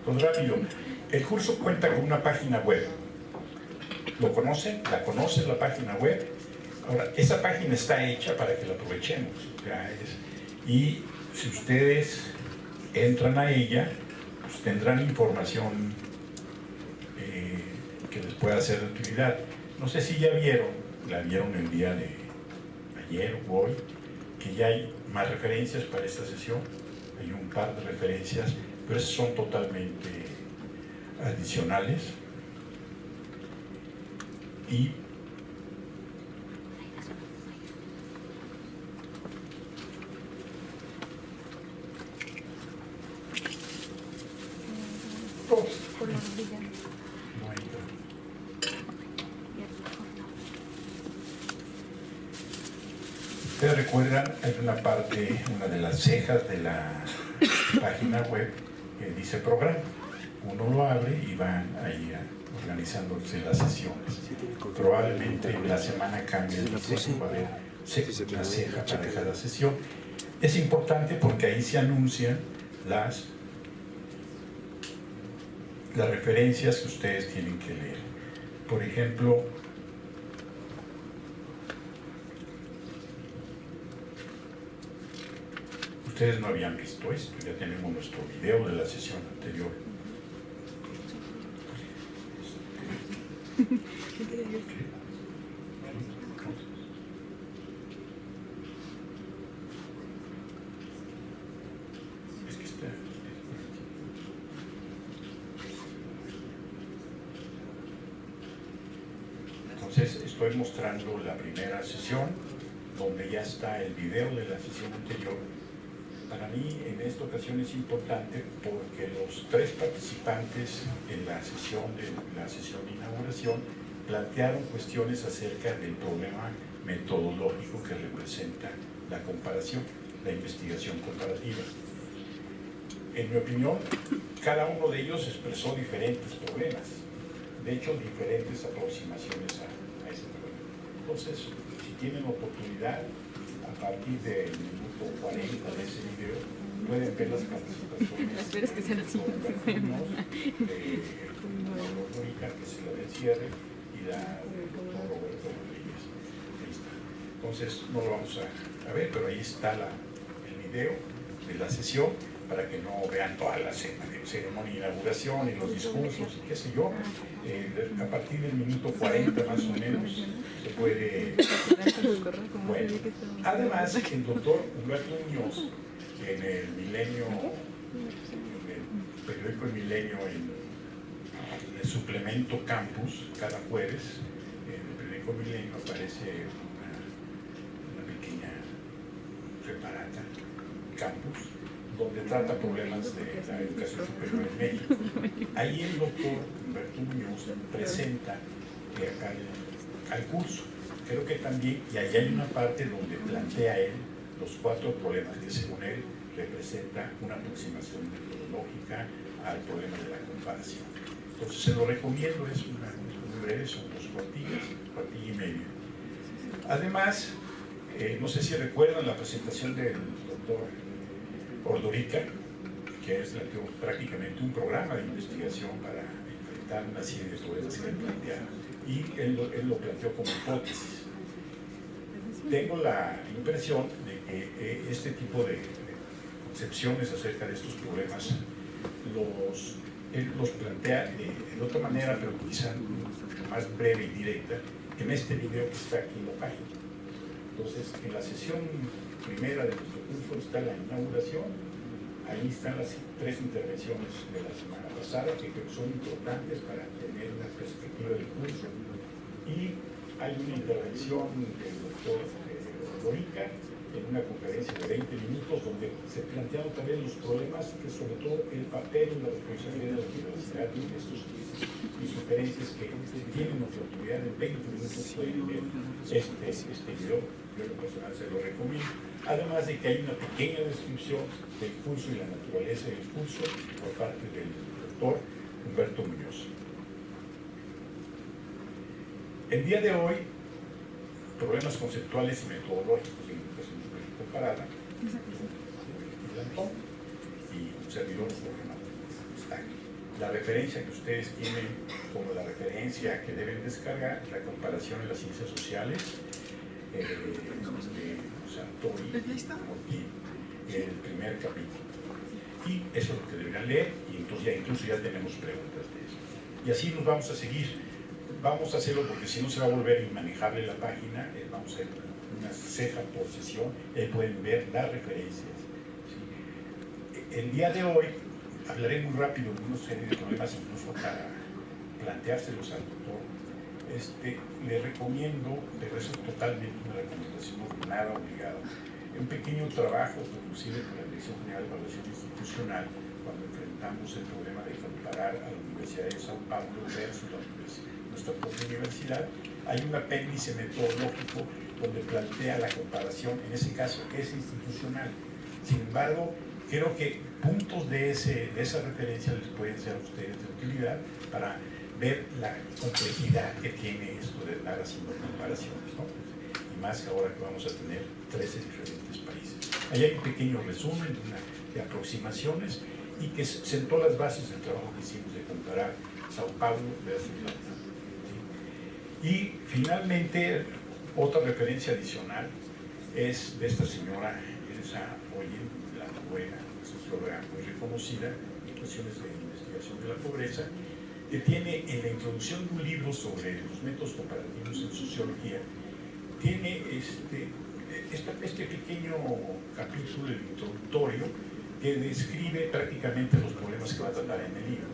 Pues rápido, el curso cuenta con una página web. ¿Lo conocen? ¿La conocen la página web? Ahora, esa página está hecha para que la aprovechemos. Y si ustedes entran a ella, pues tendrán información que les pueda ser de utilidad. No sé si ya la vieron el día de ayer o hoy, que ya hay más referencias para esta sesión. Hay un par de referencias, pero esas son totalmente adicionales. Y ustedes recuerdan, hay una de las cejas de la página web que dice programa. Uno lo abre y van ahí organizándose las sesiones. Probablemente en la semana cambie el diseño, va a haber una ceja para cada sesión. Es importante porque ahí se anuncian las referencias que ustedes tienen que leer. Por ejemplo, ustedes no habían visto esto, ya tenemos nuestro video de la sesión anterior. Es que está. Entonces estoy mostrando la primera sesión, donde ya está el video de la sesión anterior. Para mí en esta ocasión es importante porque los tres participantes en la sesión de inauguración plantearon cuestiones acerca del problema metodológico que representa la comparación, la investigación comparativa. En mi opinión, cada uno de ellos expresó diferentes problemas, de hecho diferentes aproximaciones a ese problema. Entonces, si tienen oportunidad, a partir del minuto 40 de ese video, pueden ver las participaciones. Esperes que sean así. Mónica, que se la del cierre, y la del doctor Roberto Rodríguez. Ahí está. Entonces, no lo vamos a ver, pero ahí está el video de la sesión, para que no vean toda la ceremonia de inauguración y los discursos y qué sé yo. A partir del minuto 40 más o menos se puede... Bueno, además el doctor Humberto Muñoz en el Milenio, en el periódico El Milenio, en el suplemento Campus, cada jueves, en el periódico Milenio aparece una pequeña separata, Campus, donde trata problemas de la educación superior en México. Ahí el doctor Humberto Muñoz presenta al curso. Creo que también, y ahí hay una parte donde plantea él los 4 problemas que según él representa una aproximación metodológica al problema de la comparación. Entonces se lo recomiendo, es muy breve, son 2 cuartillas, cuartilla y media. Además, no sé si recuerdan la presentación del doctor Ordorica, que es prácticamente un programa de investigación para enfrentar una serie de problemas que él planteaba. Y él lo planteó como hipótesis. Tengo la impresión de que este tipo de concepciones acerca de estos problemas él los plantea de otra manera, pero quizá más breve y directa, en este video que está aquí en la página. Entonces, en la sesión primera de nuestro curso está la inauguración. Ahí están las 3 intervenciones de la semana pasada, que creo que son importantes para tener una perspectiva del curso. Y hay una intervención del doctor Ordorica en una conferencia de 20 minutos, donde se plantearon también los problemas, que sobre todo el papel y la responsabilidad de la universidad en estos tiempos, y sugerencias que si tienen oportunidad en 20 minutos pueden ver este video. Yo en lo personal se lo recomiendo. Además de que hay una pequeña descripción del curso y la naturaleza del curso por parte del doctor Humberto Muñoz. El día de hoy, problemas conceptuales y metodológicos en educación superior comparada, y un servidor está aquí. referencia que ustedes tienen como la referencia que deben descargar, la comparación en las ciencias sociales, de Sartori y el primer capítulo. Y eso es lo que deberían leer, y entonces incluso ya tenemos preguntas de eso. Y así nos vamos a seguir. Vamos a hacerlo porque si no se va a volver inmanejable la página, vamos a hacer una ceja por sesión, pueden ver las referencias. ¿Sí? El día de hoy hablaré muy rápido de una serie de problemas, incluso para planteárselos al doctor. Le recomiendo, pero eso es totalmente una recomendación, no nada obligado, un pequeño trabajo producido por la Dirección General de Evaluación Institucional cuando enfrentamos el problema de comparar a la Universidad de Sao Paulo versus nuestra propia universidad. Hay un apéndice metodológico donde plantea la comparación, en ese caso es institucional. Sin embargo, creo que puntos de esa referencia les pueden ser a ustedes de utilidad para ver la complejidad que tiene esto de estar haciendo comparaciones, ¿no? Y más ahora que vamos a tener 13 diferentes países. Ahí hay un pequeño resumen de aproximaciones y que sentó las bases del trabajo que hicimos de comparar Sao Paulo versus la UNAM. ¿Sí? Y finalmente, otra referencia adicional es de esta señora Elsa Oyen, la buena socióloga muy reconocida en cuestiones de investigación de la pobreza, que tiene en la introducción de un libro sobre los métodos comparativos en sociología, tiene este pequeño capítulo, el introductorio, que describe prácticamente los problemas que va a tratar en el libro,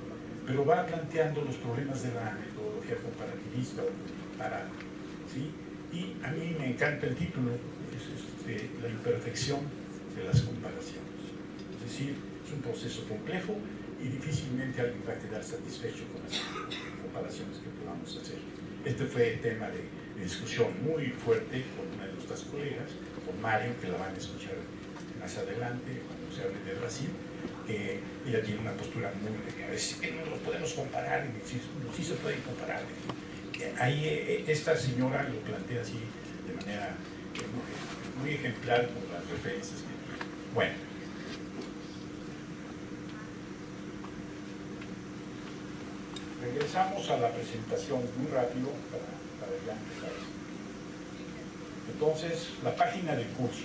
pero va planteando los problemas de la metodología comparativista, ¿sí? Y a mí me encanta el título, es la imperfección de las comparaciones. Es decir, es un proceso complejo y difícilmente alguien va a quedar satisfecho con las comparaciones que podamos hacer. Este fue tema de discusión muy fuerte con una de nuestras colegas, con Mario, que la van a escuchar más adelante cuando se hable de Brasil. Ella tiene una postura muy de es que no lo podemos comparar, y sí se pueden comparar. Ahí esta señora lo plantea así de manera muy ejemplar con las referencias que tiene. Bueno, regresamos a la presentación muy rápido para ya empezar. Entonces, la página del curso,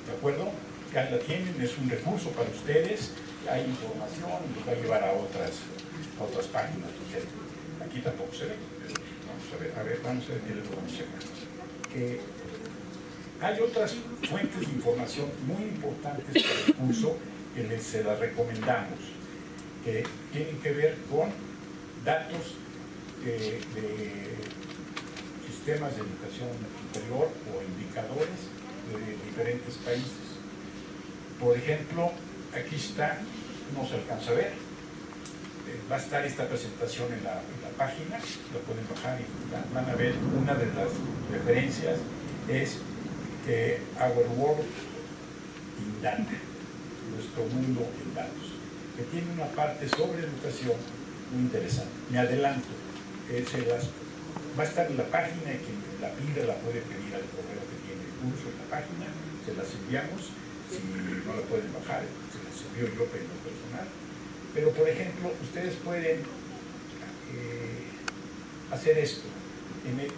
¿de acuerdo? Ya la tienen, es un recurso para ustedes, hay información, los va a llevar a otras páginas, etc. Aquí tampoco se ve, pero vamos a ver qué les vamos a hacer. Hay otras fuentes de información muy importantes para el curso que se las recomendamos, que tienen que ver con datos de sistemas de educación superior o indicadores de diferentes países. Por ejemplo, aquí está, no se alcanza a ver, va a estar esta presentación en la página, la pueden bajar y van a ver una de las referencias, es Our World in Data, nuestro mundo en datos, que tiene una parte sobre educación muy interesante. Me adelanto, va a estar en la página y quien la pida la puede pedir al correo que tiene el curso en la página, se las enviamos, si no la pueden bajar, se las envío yo en lo personal. Pero por ejemplo, ustedes pueden hacer esto,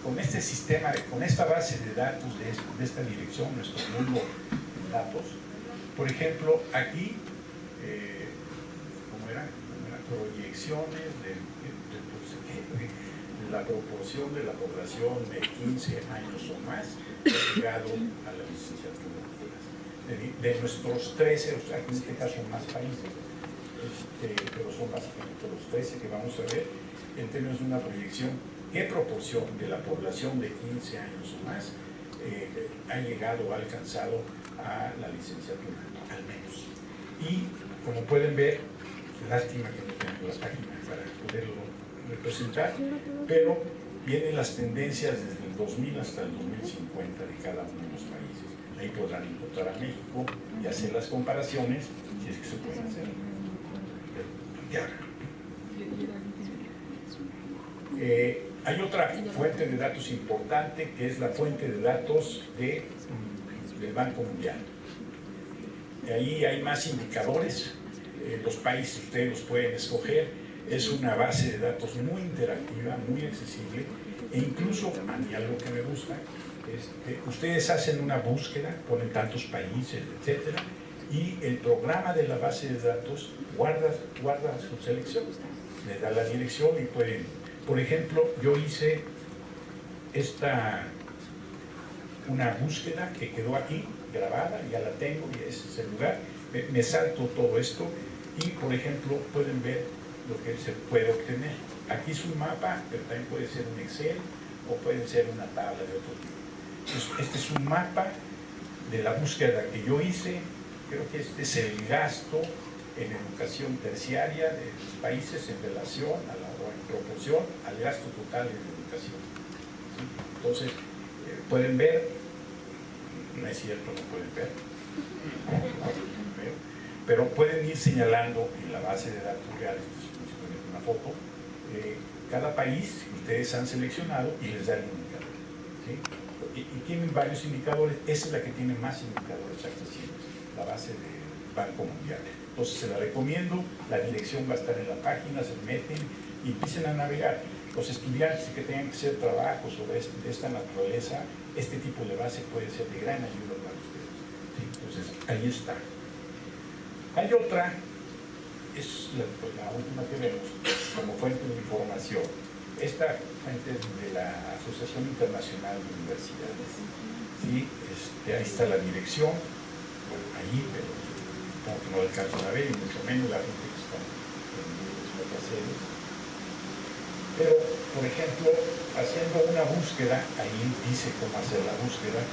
con este sistema, con esta base de datos de esta dirección, nuestro mundo en datos. Por ejemplo, aquí, ¿cómo eran? Proyecciones de la proporción de la población de 15 años o más que ha llegado a la licenciatura. De nuestros 13, o sea, en este caso más países, pero son básicamente los 13 que vamos a ver en términos de una proyección, qué proporción de la población de 15 años o más ha llegado o ha alcanzado a la licenciatura, al menos. Y como pueden ver, lástima que no tengo la página para poderlo representar, pero vienen las tendencias desde el 2000 hasta el 2050 de cada uno de los países. Ahí podrán encontrar a México y hacer las comparaciones, si es que se pueden hacer. Hay otra fuente de datos importante, que es la fuente de datos del Banco Mundial. Ahí hay más indicadores, los países ustedes los pueden escoger, Es una base de datos muy interactiva, muy accesible, e incluso a mí algo que me gusta, ustedes hacen una búsqueda, ponen tantos países, etcétera, y el programa de la base de datos guarda su selección, le da la dirección y pueden, por ejemplo, yo hice una búsqueda que quedó aquí grabada, ya la tengo y ese es el lugar, me salto todo esto y, por ejemplo, pueden ver lo que se puede obtener. Aquí es un mapa, pero también puede ser un Excel o puede ser una tabla de otro tipo. Entonces, este es un mapa de la búsqueda que yo hice. Creo que este es el gasto en educación terciaria de los países en relación o en proporción al gasto total en educación. ¿Sí? Entonces, pueden ver, no es cierto, no pueden ver, pero pueden ir señalando en la base de datos reales, simplemente una foto, cada país que ustedes han seleccionado y les da el indicador. ¿Sí? Y tienen varios indicadores, esa es la que tiene más indicadores accesibles, la base del Banco Mundial. Entonces se la recomiendo, la dirección va a estar en la página, se meten y empiecen a navegar. Los estudiantes que tengan que hacer trabajos sobre de esta naturaleza, este tipo de base puede ser de gran ayuda para ustedes. ¿Sí? Entonces ahí está. Hay otra, es la última que vemos, como fuente de información. Esta fuente es de la Asociación Internacional de Universidades. ¿Sí? Ahí está la dirección, bueno, ahí, pero supongo que no la alcanzan a ver, y mucho menos la gente que está en otras sedes. Pero, por ejemplo, haciendo una búsqueda, ahí dice cómo hacer la búsqueda,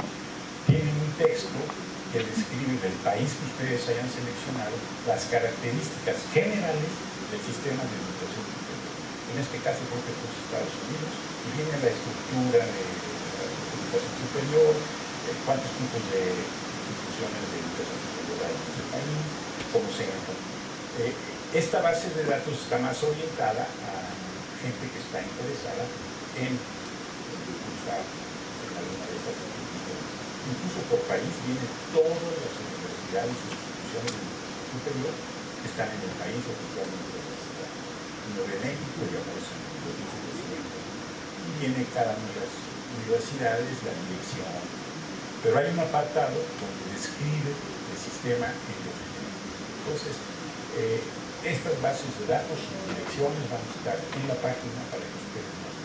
tienen un texto que describe del país que ustedes hayan seleccionado las características generales del sistema de educación superior. En este caso creo que es Estados Unidos, y viene la estructura de la educación superior, cuántos tipos de instituciones de educación superior hay en ese país, cómo se llaman. Esta base de datos está más orientada a gente que está interesada en cursar en alguna de esas instituciones. Incluso por país vienen todas las universidades y instituciones de educación superior que están en el país oficialmente registradas. En lo de México ya aparecen los vicepresidentes. Y viene cada una de las universidades, la dirección. Pero hay un apartado donde describe el sistema en lo general. Entonces, estas bases de datos, sus direcciones van a estar en la página para que ustedes nos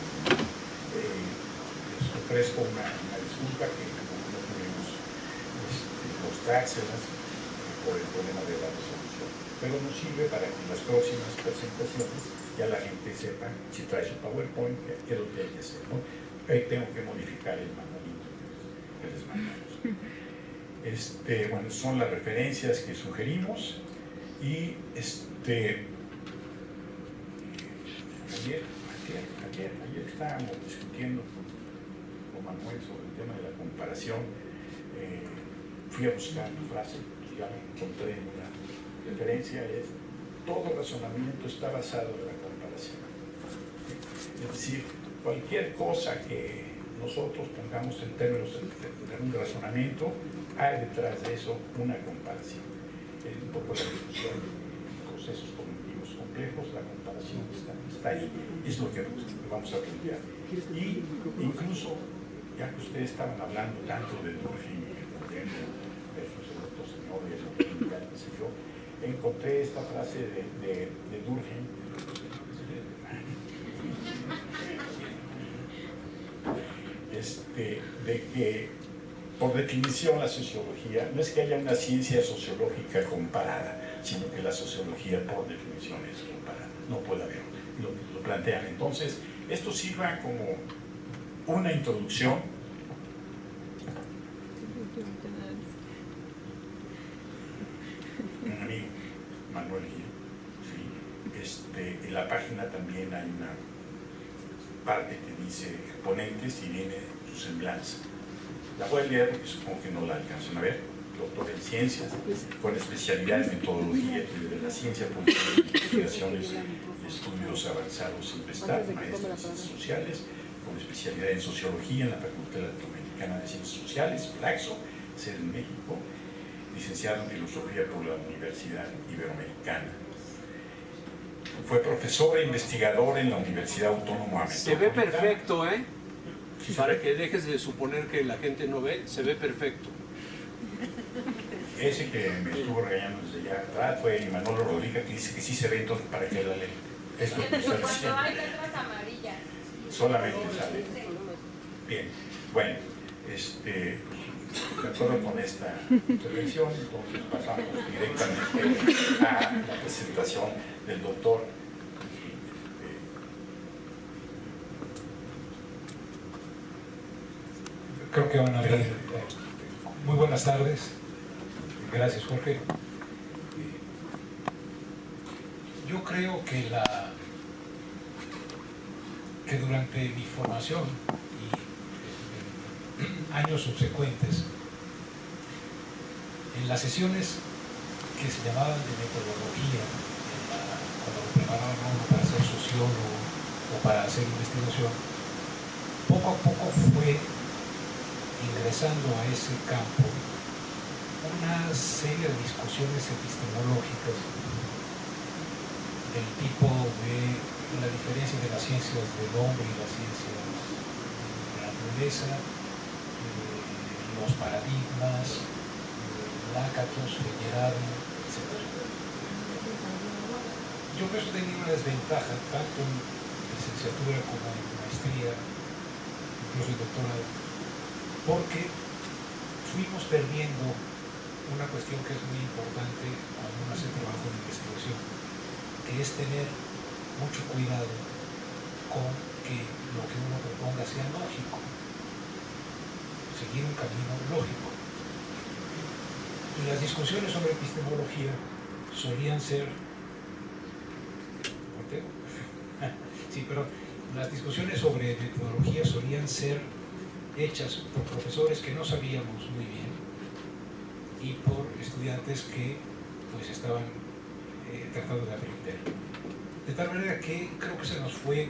les ofrezco una disculpa que no pudimos mostrárselas por el problema de la resolución. Pero nos sirve para que en las próximas presentaciones ya la gente sepa, si trae su PowerPoint, qué es lo que hay que hacer, ¿no? Tengo que modificar el manualito que les mandamos. Bueno, son las referencias que sugerimos y ayer estábamos discutiendo con Manuel sobre el tema de la comparación. Fui a buscar tu frase, ya encontré una referencia, es todo razonamiento está basado en la comparación. Es decir, cualquier cosa que nosotros pongamos en términos de un razonamiento, hay detrás de eso una comparación. Un poco la discusión de procesos cognitivos complejos, la comparación está ahí, es lo que vamos a plantear. Y incluso, ya que ustedes estaban hablando tanto de Durkheim y de versus el otro señor y el otro, qué sé yo, encontré esta frase de Durkheim, de que por definición la sociología no es que haya una ciencia sociológica comparada, sino que la sociología por definición es comparada, no puede haber, lo plantean. Entonces, esto sirva como una introducción. Un amigo, Manuel Gil, ¿sí? En la página también hay una parte que dice ponentes y viene su semblanza. La voy a leer porque supongo que no la alcanzan a ver. Doctor en Ciencias, con especialidad en Metodología de la Ciencia Política de Investigaciones y Estudios Avanzados Investat, maestro en Ciencias Sociales, con especialidad en Sociología en la Facultad Latinoamericana de Ciencias Sociales, Flaxo, sede en México, licenciado en Filosofía por la Universidad Iberoamericana. Fue profesor e investigador en la Universidad Autónoma Se ve Metropolitana. perfecto, ¿eh? Sí, Para que dejes de suponer que la gente no ve, se ve perfecto. Ese que me estuvo regañando desde allá atrás fue Manolo Rodríguez, que dice que sí se ve, entonces ¿para qué la lee? Esto es lo que está Cuando diciendo. hay letras amarillas. Solamente sale. Bien, bueno, de acuerdo con esta intervención, entonces pasamos directamente a la presentación del doctor. Creo que van a ver. Muy buenas tardes. Gracias, Jorge. Yo creo que durante mi formación y años subsecuentes, en las sesiones que se llamaban de metodología, cuando lo preparaban a uno para ser sociólogo o para hacer investigación, poco a poco fue ingresando a ese campo una serie de discusiones epistemológicas del tipo de la diferencia de las ciencias del hombre y las ciencias de la naturaleza, los paradigmas, Lakatos, Feyerabend, etc. Yo creo que eso tenía una desventaja, tanto en licenciatura como en maestría, incluso en doctorado, porque fuimos perdiendo una cuestión que es muy importante cuando uno hace trabajo de investigación, que es tener mucho cuidado con que lo que uno proponga sea lógico, seguir un camino lógico. Y las discusiones sobre epistemología solían ser... Sí, pero las discusiones sobre metodología solían ser hechas por profesores que no sabíamos muy bien y por estudiantes que pues estaban tratando de aprender. De tal manera que creo que se nos fue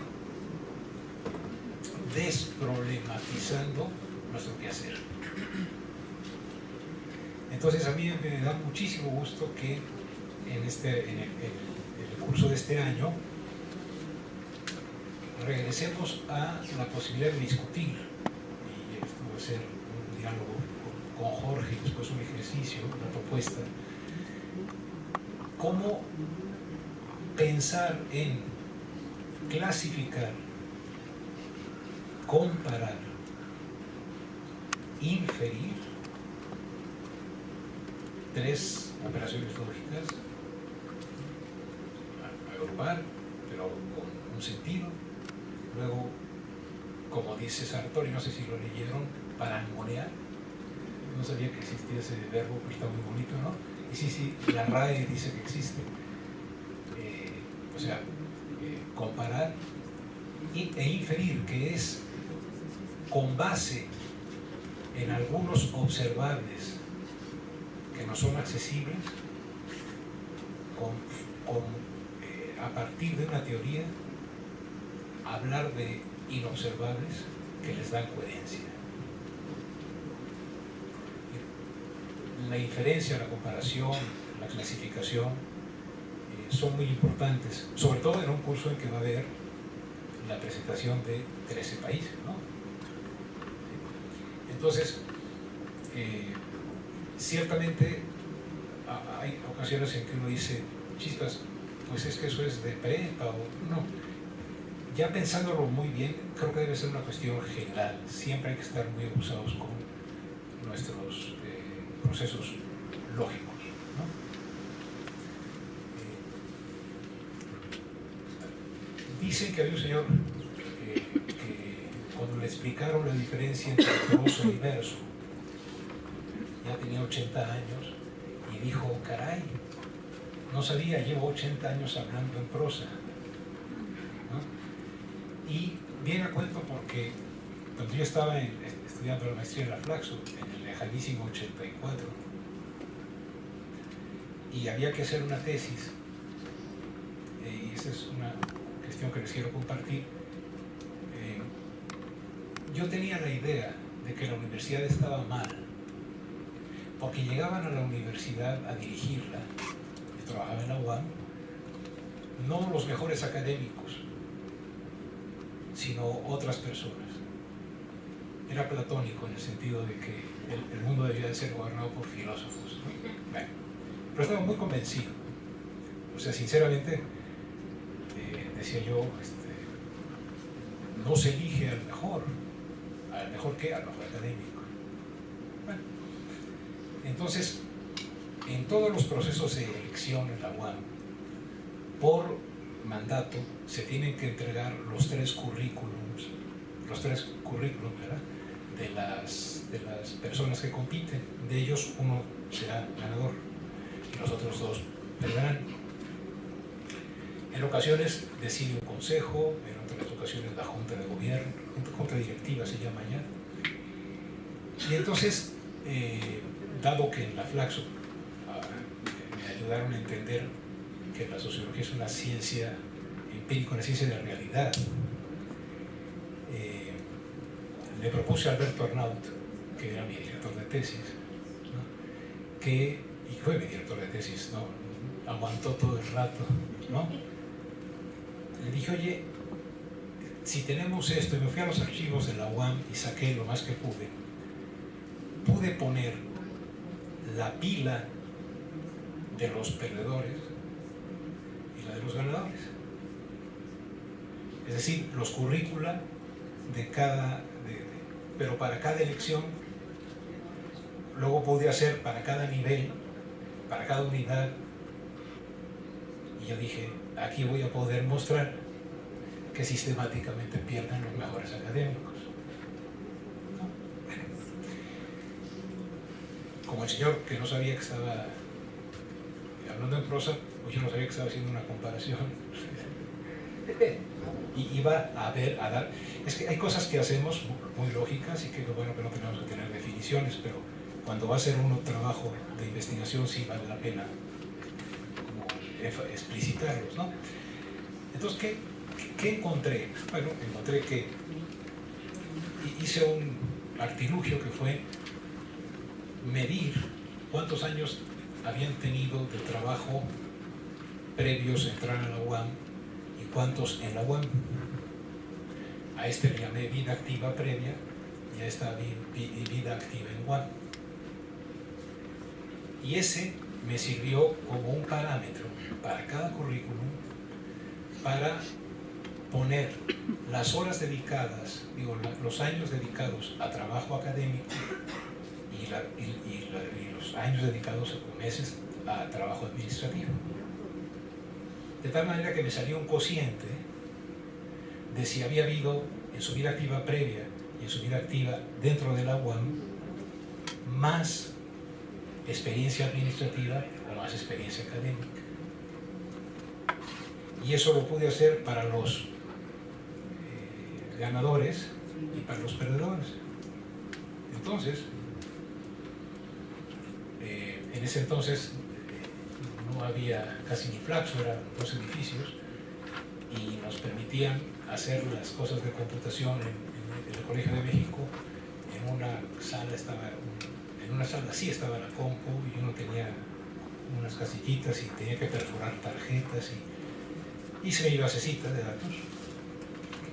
desproblematizando nuestro quehacer. Entonces a mí me da muchísimo gusto que en el curso de este año regresemos a la posibilidad de discutir, y esto va a ser un diálogo con Jorge y después un ejercicio, una propuesta, cómo pensar en clasificar, comparar, inferir tres operaciones lógicas, agrupar, pero con un sentido. Luego, como dice Sartori, no sé si lo leyeron, parangonear. No sabía que existía ese verbo, pero está muy bonito, ¿no? Y sí, la RAE dice que existe. Comparar e inferir, que es con base en algunos observables que no son accesibles, a partir de una teoría, hablar de inobservables que les dan coherencia. La inferencia, la comparación, la clasificación son muy importantes, sobre todo en un curso en que va a haber la presentación de 13 países, ¿no? Entonces, ciertamente hay ocasiones en que uno dice, chispas, pues es que eso es de prepa o no. Ya pensándolo muy bien, creo que debe ser una cuestión general. Siempre hay que estar muy abusados con nuestros procesos lógicos, ¿no? Dicen que había un señor que cuando le explicaron la diferencia entre prosa y verso, ya tenía 80 años y dijo, caray, no sabía, llevo 80 años hablando en prosa, ¿no? Y viene a cuento porque cuando yo estaba estudiando la maestría en la Flaxo, en el lejanísimo 84, y había que hacer una tesis, y esta es una cuestión que les quiero compartir. Yo tenía la idea de que la universidad estaba mal, porque llegaban a la universidad a dirigirla, yo trabajaba en la UAM, no los mejores académicos, sino otras personas. Era platónico en el sentido de que el mundo debía de ser gobernado por filósofos, ¿no? Bueno, pero estaba muy convencido. O sea, sinceramente, decía yo, no se elige al mejor que al mejor académico. Bueno, entonces, en todos los procesos de elección en la UAM, por mandato, se tienen que entregar los tres currículums, ¿verdad? de las personas que compiten. De ellos, uno será ganador y los otros dos perderán. En ocasiones decide un consejo, en otras ocasiones la junta de gobierno, junta directiva se llama ya. Y entonces, dado que en la Flaxo me ayudaron a entender que la sociología es una ciencia empírica, una ciencia de la realidad, le propuse a Alberto Arnaut, que era mi director de tesis, ¿no? Y fue mi director de tesis, ¿no? Aguantó todo el rato, ¿no? Le dije, oye, si tenemos esto, y me fui a los archivos de la UAM y saqué lo más que pude poner la pila de los perdedores y la de los ganadores. Es decir, los currícula de pero para cada elección. Luego pude hacer para cada nivel, para cada unidad. Y yo dije, aquí voy a poder mostrar que sistemáticamente pierden los mejores académicos. ¿No? Bueno, como el señor que no sabía que estaba hablando en prosa, pues yo no sabía que estaba haciendo una comparación. Y iba a dar. Es que hay cosas que hacemos muy lógicas y que bueno que no tenemos que tener definiciones, pero cuando va a hacer uno trabajo de investigación sí vale la pena como explicitarlos, ¿no? Entonces, ¿qué encontré? Bueno, encontré que hice un artilugio que fue medir cuántos años habían tenido de trabajo previos a entrar a la UAM y cuántos en la UAM. A este le llamé vida activa previa y a esta vida activa en UAM. Y ese me sirvió como un parámetro para cada currículum para poner las horas dedicadas, los años dedicados a trabajo académico y los años dedicados o meses a trabajo administrativo. De tal manera que me salió un cociente de si había habido en su vida activa previa y en su vida activa dentro de la UAM más experiencia administrativa o más experiencia académica. Y eso lo pude hacer para los ganadores y para los perdedores. Entonces, en ese entonces no había casi ni Flaxo, eran dos edificios y nos permitían hacer las cosas de computación en el Colegio de México. En una sala sí estaba la compu y uno tenía unas casillitas y tenía que perforar tarjetas y se me iba a cecita de datos.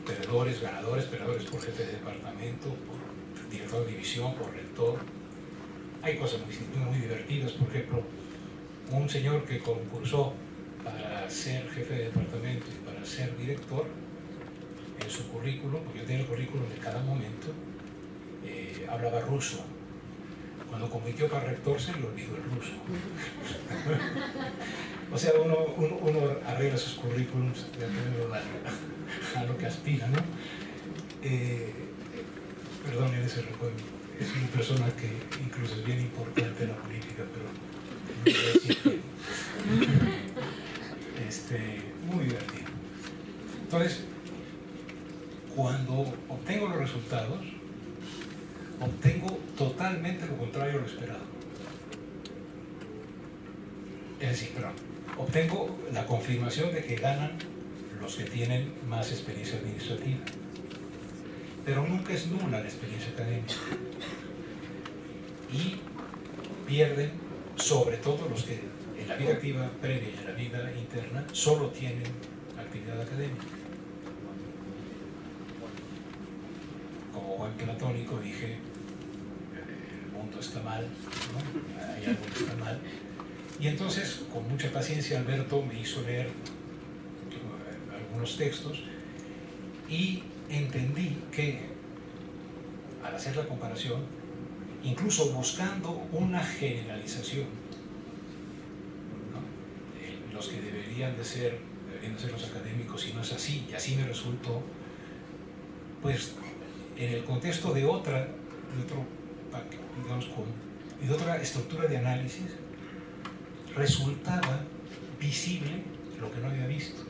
Perdedores, ganadores, perdedores por jefe de departamento, por director de división, por rector. Hay cosas muy divertidas, por ejemplo, un señor que concursó para ser jefe de departamento y para ser director, en su currículum, porque yo tenía el currículum de cada momento, hablaba ruso. Cuando compitió para rector se le olvidó el ruso. O sea, uno arregla sus currículums de acuerdo a lo que aspira, ¿no? Perdonen ese recuerdo. Es una persona que incluso es bien importante en la política, pero no voy a decir que muy divertido. Entonces, cuando obtengo los resultados, obtengo totalmente lo contrario a lo esperado. Es decir, obtengo la confirmación de que ganan los que tienen más experiencia administrativa. Pero nunca es nula la experiencia académica. Y pierden sobre todo los que en la vida activa previa y en la vida interna solo tienen actividad académica. Como buen platónico dije, el mundo está mal, ¿no? Hay algo que está mal. Y entonces, con mucha paciencia, Alberto me hizo leer algunos textos y entendí que, al hacer la comparación, incluso buscando una generalización, ¿no? Los que deberían de ser los académicos, y no es así, y así me resultó, pues en el contexto de otra estructura de análisis, resultaba visible lo que no había visto.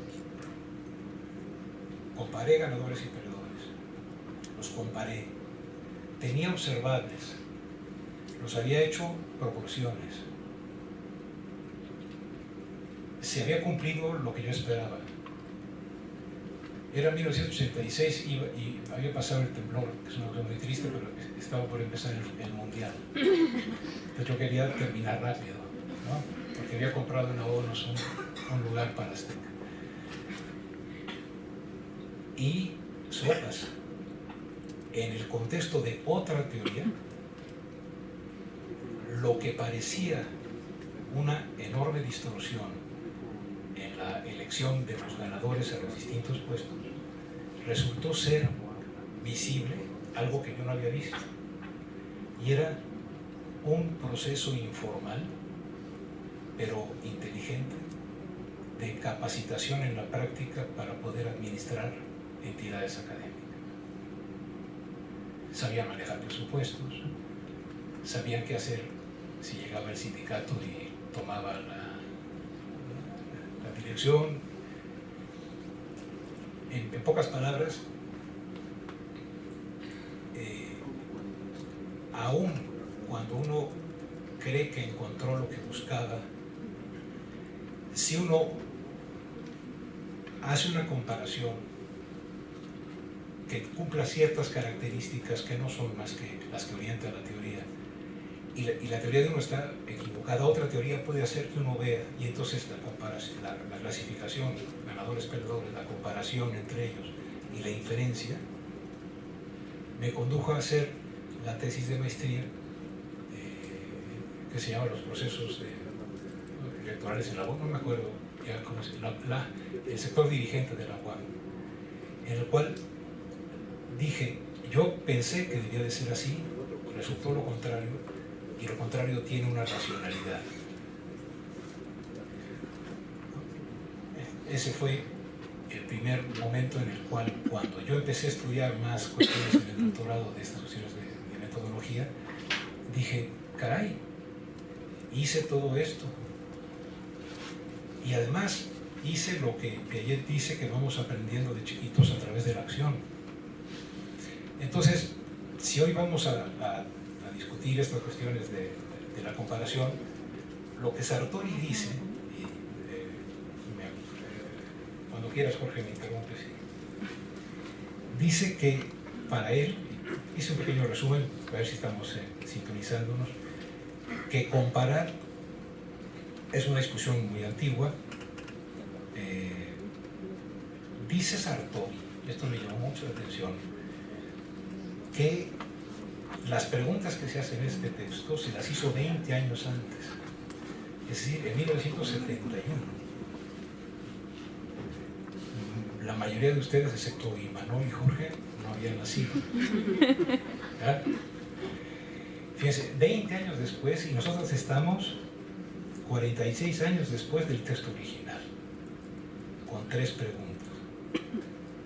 Comparé ganadores y perdedores, los comparé, tenía observables, los había hecho proporciones, se había cumplido lo que yo esperaba. Era 1986 y había pasado el temblor, que es una cosa muy triste, pero estaba por empezar el mundial. Entonces yo quería terminar rápido, ¿no? Porque había comprado en abonos un lugar para Azteca. Y sopas, en el contexto de otra teoría, lo que parecía una enorme distorsión en la elección de los ganadores a los distintos puestos, resultó ser visible algo que yo no había visto, y era un proceso informal pero inteligente de capacitación en la práctica para poder administrar entidades académicas. Sabían manejar presupuestos, sabían qué hacer si llegaba el sindicato y tomaba la dirección. En pocas palabras, aún cuando uno cree que encontró lo que buscaba, si uno hace una comparación que cumpla ciertas características que no son más que las que orienta la teoría, y la teoría de uno está equivocada, otra teoría puede hacer que uno vea, y entonces la clasificación, ganadores, perdedores, la comparación entre ellos y la inferencia, me condujo a hacer la tesis de maestría que se llama Los procesos electorales en la UAM, no me acuerdo ya cómo se llama, el sector dirigente de la UAM, en el cual dije, yo pensé que debía de ser así, resultó lo contrario, y lo contrario tiene una racionalidad. Ese fue el primer momento en el cual, cuando yo empecé a estudiar más cuestiones en el doctorado de estas cuestiones de metodología, dije, caray, hice todo esto. Y además hice lo que Piaget dice que vamos aprendiendo de chiquitos a través de la acción. Entonces, si hoy vamos a discutir estas cuestiones de la comparación, lo que Sartori dice, y, cuando quieras, Jorge, me interrumpes, dice que para él, hice un pequeño resumen, a ver si estamos sintonizándonos, que comparar es una discusión muy antigua. Dice Sartori, esto me llamó mucho la atención, que las preguntas que se hacen en este texto se las hizo 20 años antes, es decir, en 1971. La mayoría de ustedes, excepto Imanol y Jorge, no habían nacido. ¿Ah? Fíjense, 20 años después, y nosotros estamos 46 años después del texto original, con 3 preguntas.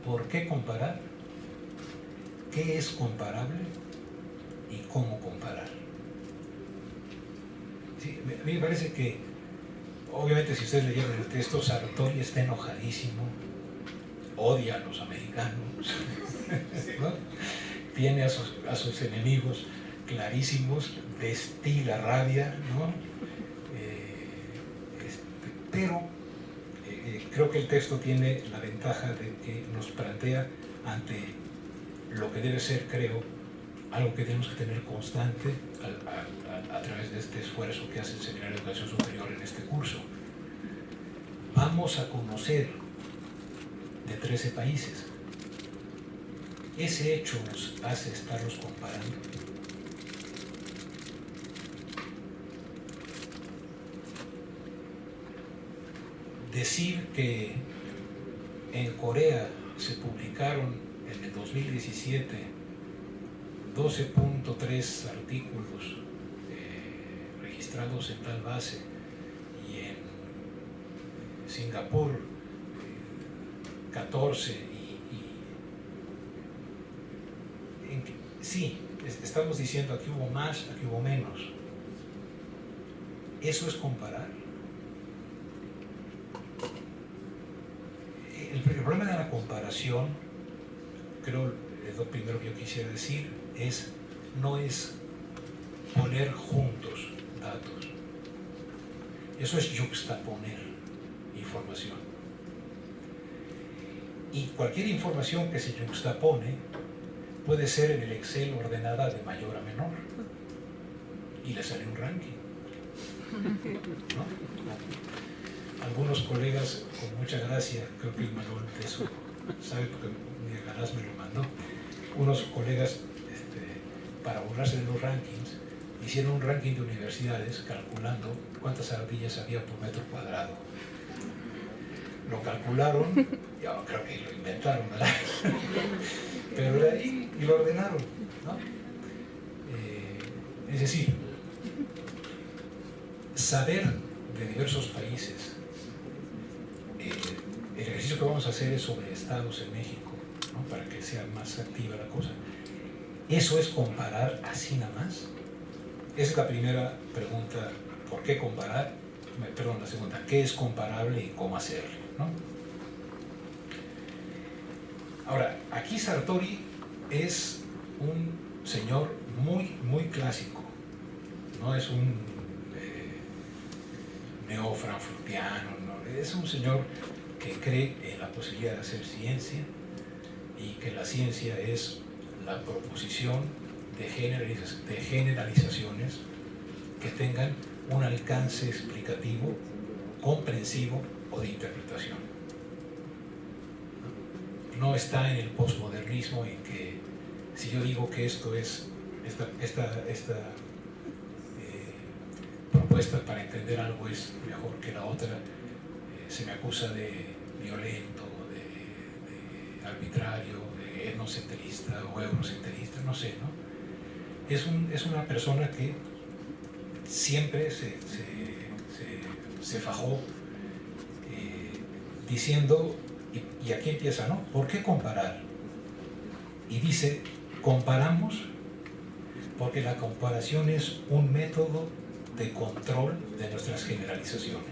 ¿Por qué comparar? ¿Qué es comparable? ¿Y cómo comparar? Sí, a mí me parece que, obviamente, si ustedes leyeron el texto, Sartori está enojadísimo, odia a los americanos, ¿no? Tiene a sus enemigos clarísimos, destila rabia, ¿no? Pero creo que el texto tiene la ventaja de que nos plantea ante lo que debe ser, creo, algo que tenemos que tener constante a través de este esfuerzo que hace el Seminario de Educación Superior en este curso. Vamos a conocer de 13 países. Ese hecho nos hace estarlos comparando. Decir que en Corea se publicaron en el 2017 12.3 artículos registrados en tal base, y en Singapur 14, sí, estamos diciendo aquí hubo más, aquí hubo menos. ¿Eso es comparar? El problema de la comparación, creo, es lo primero que yo quisiera decir, no es poner juntos datos. Eso es yuxtaponer información. Y cualquier información que se yuxtapone puede ser en el Excel ordenada de mayor a menor. Y le sale un ranking, ¿no? Algunos colegas, con mucha gracia, creo que Manuel de eso sabe porque Miguel Galás me lo mandó, unos colegas, para burlarse de los rankings, hicieron un ranking de universidades calculando cuántas ardillas había por metro cuadrado. Lo calcularon, yo creo que lo inventaron, ¿verdad? Pero de ahí y lo ordenaron, ¿no? Es decir, saber de diversos países. El ejercicio que vamos a hacer es sobre estados en México, ¿no? Para que sea más activa la cosa. ¿Eso es comparar así nada más? Esa es la primera pregunta. ¿Por qué comparar? Perdón, la segunda. ¿Qué es comparable y cómo hacerlo, ¿no? Ahora, aquí Sartori es un señor muy clásico. No es un neo-frankfurtiano, ¿no? Es un señor que cree en la posibilidad de hacer ciencia y que la ciencia es la proposición de generalizaciones que tengan un alcance explicativo, comprensivo o de interpretación. No está en el posmodernismo en que si yo digo que esto es esta propuesta para entender algo es mejor que la otra, se me acusa de violento, de arbitrario, de etnocentrista o eurocentrista, no sé, ¿no? Es una persona que siempre se fajó diciendo, y aquí empieza, ¿no? ¿Por qué comparar? Y dice, comparamos porque la comparación es un método de control de nuestras generalizaciones.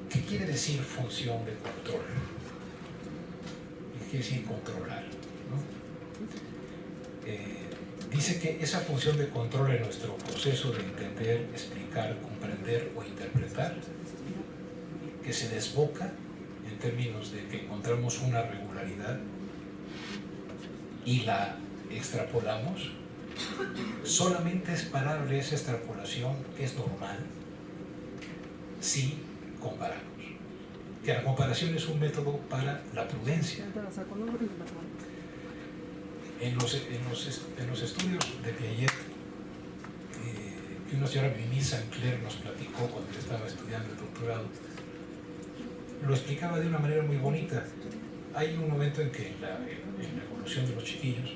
¿Qué quiere decir función de control? ¿Qué quiere decir controlar, ¿no? Dice que esa función de control en nuestro proceso de entender, explicar, comprender o interpretar, que se desboca en términos de que encontramos una regularidad y la extrapolamos, solamente es parable esa extrapolación, que es normal, si comparamos. Que la comparación es un método para la prudencia. En los estudios de Piaget, que una señora Mimi Sancler nos platicó cuando estaba estudiando el doctorado, lo explicaba de una manera muy bonita. Hay un momento en que en la evolución de los chiquillos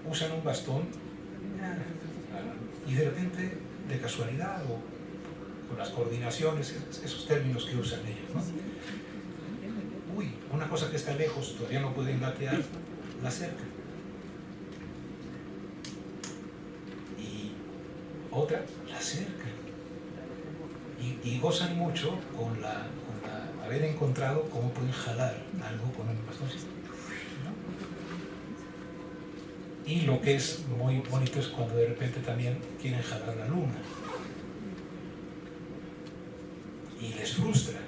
usan un bastón y de repente, de casualidad o con las coordinaciones, esos términos que usan ellos, ¿no? Uy, una cosa que está lejos, todavía no pueden gatear, la acercan. Y otra, la acercan. Y gozan mucho con haber encontrado cómo pueden jalar algo con un bastoncito, ¿no? Y lo que es muy bonito es cuando de repente también quieren jalar la luna. Y les frustra.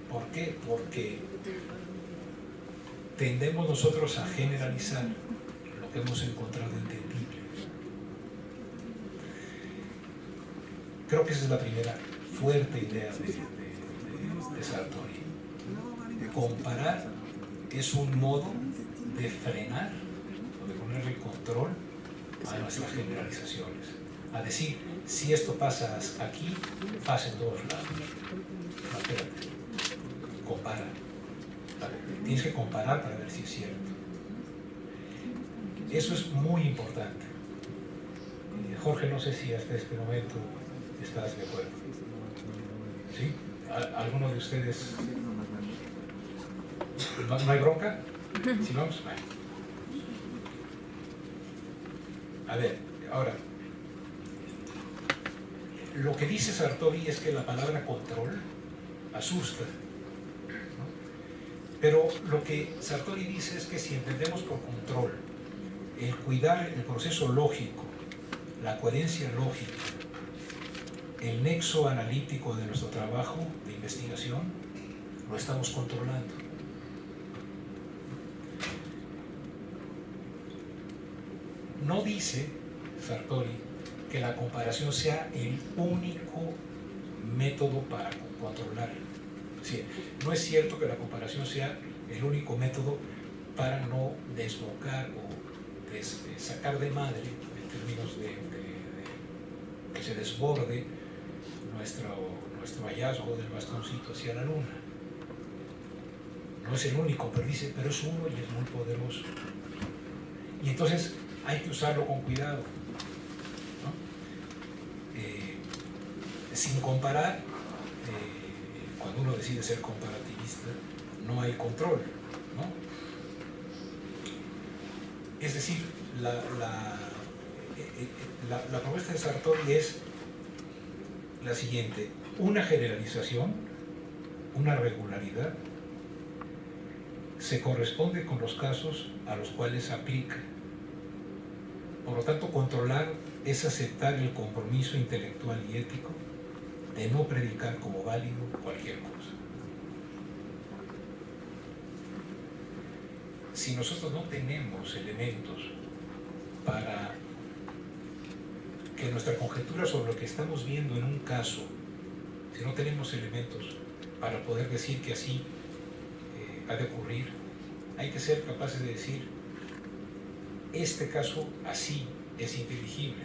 ¿Por qué? Porque tendemos nosotros a generalizar lo que hemos encontrado entendible. Creo que esa es la primera fuerte idea de Sartori. Comparar es un modo de frenar o de ponerle control a nuestras generalizaciones. A decir, si esto pasa aquí, pasa en todos lados. No, espérate. Compara. Tienes que comparar para ver si es cierto. Eso es muy importante. Jorge, no sé si hasta este momento estás de acuerdo. ¿Sí? ¿Alguno de ustedes? ¿No hay bronca? ¿Sí vamos? Bueno. A ver, ahora, lo que dice Sartori es que la palabra control asusta, ¿no? Pero lo que Sartori dice es que si entendemos por control el cuidar el proceso lógico, la coherencia lógica, el nexo analítico de nuestro trabajo de investigación, lo estamos controlando. No dice Sartori que la comparación sea el único método para controlar. Sí, no es cierto que la comparación sea el único método para no desbocar o sacar de madre, en términos de que se desborde nuestro hallazgo del bastoncito hacia la luna. No es el único, pero dice, pero es uno y es muy poderoso. Y entonces hay que usarlo con cuidado, ¿no? Sin comparar, cuando uno decide ser comparativista, no hay control, ¿no? Es decir, la propuesta de Sartori es la siguiente: una generalización, una regularidad, se corresponde con los casos a los cuales se aplica. Por lo tanto, controlar es aceptar el compromiso intelectual y ético de no predicar como válido cualquier cosa. Si nosotros no tenemos elementos para que nuestra conjetura sobre lo que estamos viendo en un caso, si no tenemos elementos para poder decir que así ha de ocurrir, hay que ser capaces de decir, este caso así es inteligible.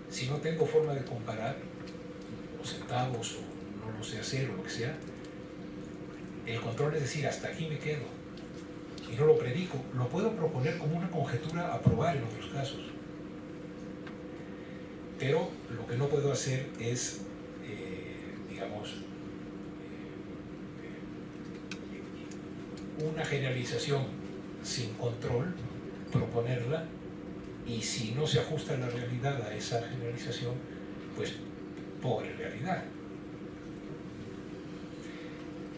Si no tengo forma de comparar, o centavos, o no lo sé hacer, o lo que sea, el control es decir, hasta aquí me quedo, y no lo predico. Lo puedo proponer como una conjetura a probar en otros casos, pero lo que no puedo hacer es, una generalización sin control, proponerla, y si no se ajusta la realidad a esa generalización, pues pobre realidad.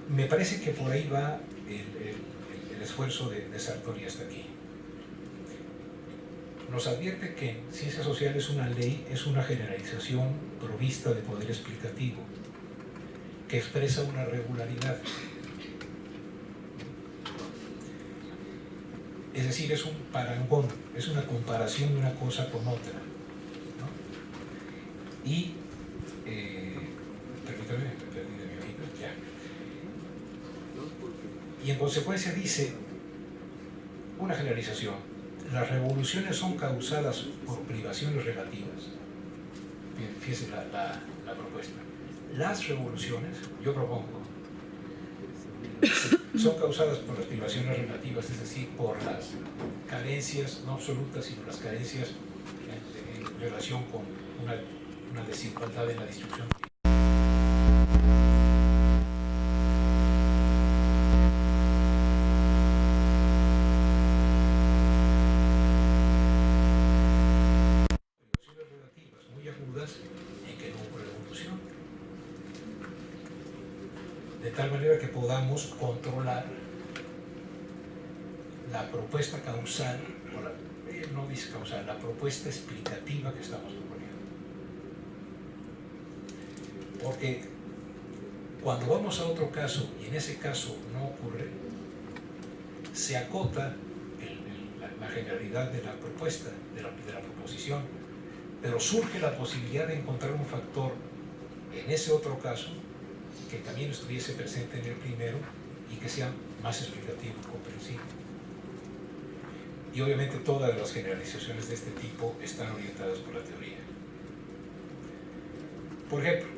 Me parece que por ahí va el esfuerzo de Sartori hasta aquí. Nos advierte que en ciencias sociales una ley es una generalización provista de poder explicativo, que expresa una regularidad. Es decir, es un parangón, es una comparación de una cosa con otra, ¿no? Y, permítame, me perdí de mi hojita, ya. Y en consecuencia dice, una generalización: las revoluciones son causadas por privaciones relativas. Bien, fíjese la propuesta. Las revoluciones, yo propongo, son causadas por las privaciones relativas, es decir, por las carencias, no absolutas, sino las carencias en relación con una desigualdad en la distribución. Privaciones relativas muy agudas en que no hubo revolución. De tal manera que podamos controlar la propuesta causal, no dice causal, la propuesta explicativa que estamos proponiendo. Porque cuando vamos a otro caso y en ese caso no ocurre, se acota la generalidad de la propuesta, de la proposición, pero surge la posibilidad de encontrar un factor en ese otro caso que también estuviese presente en el primero y que sea más explicativo y comprensible. Y obviamente todas las generalizaciones de este tipo están orientadas por la teoría. Por ejemplo,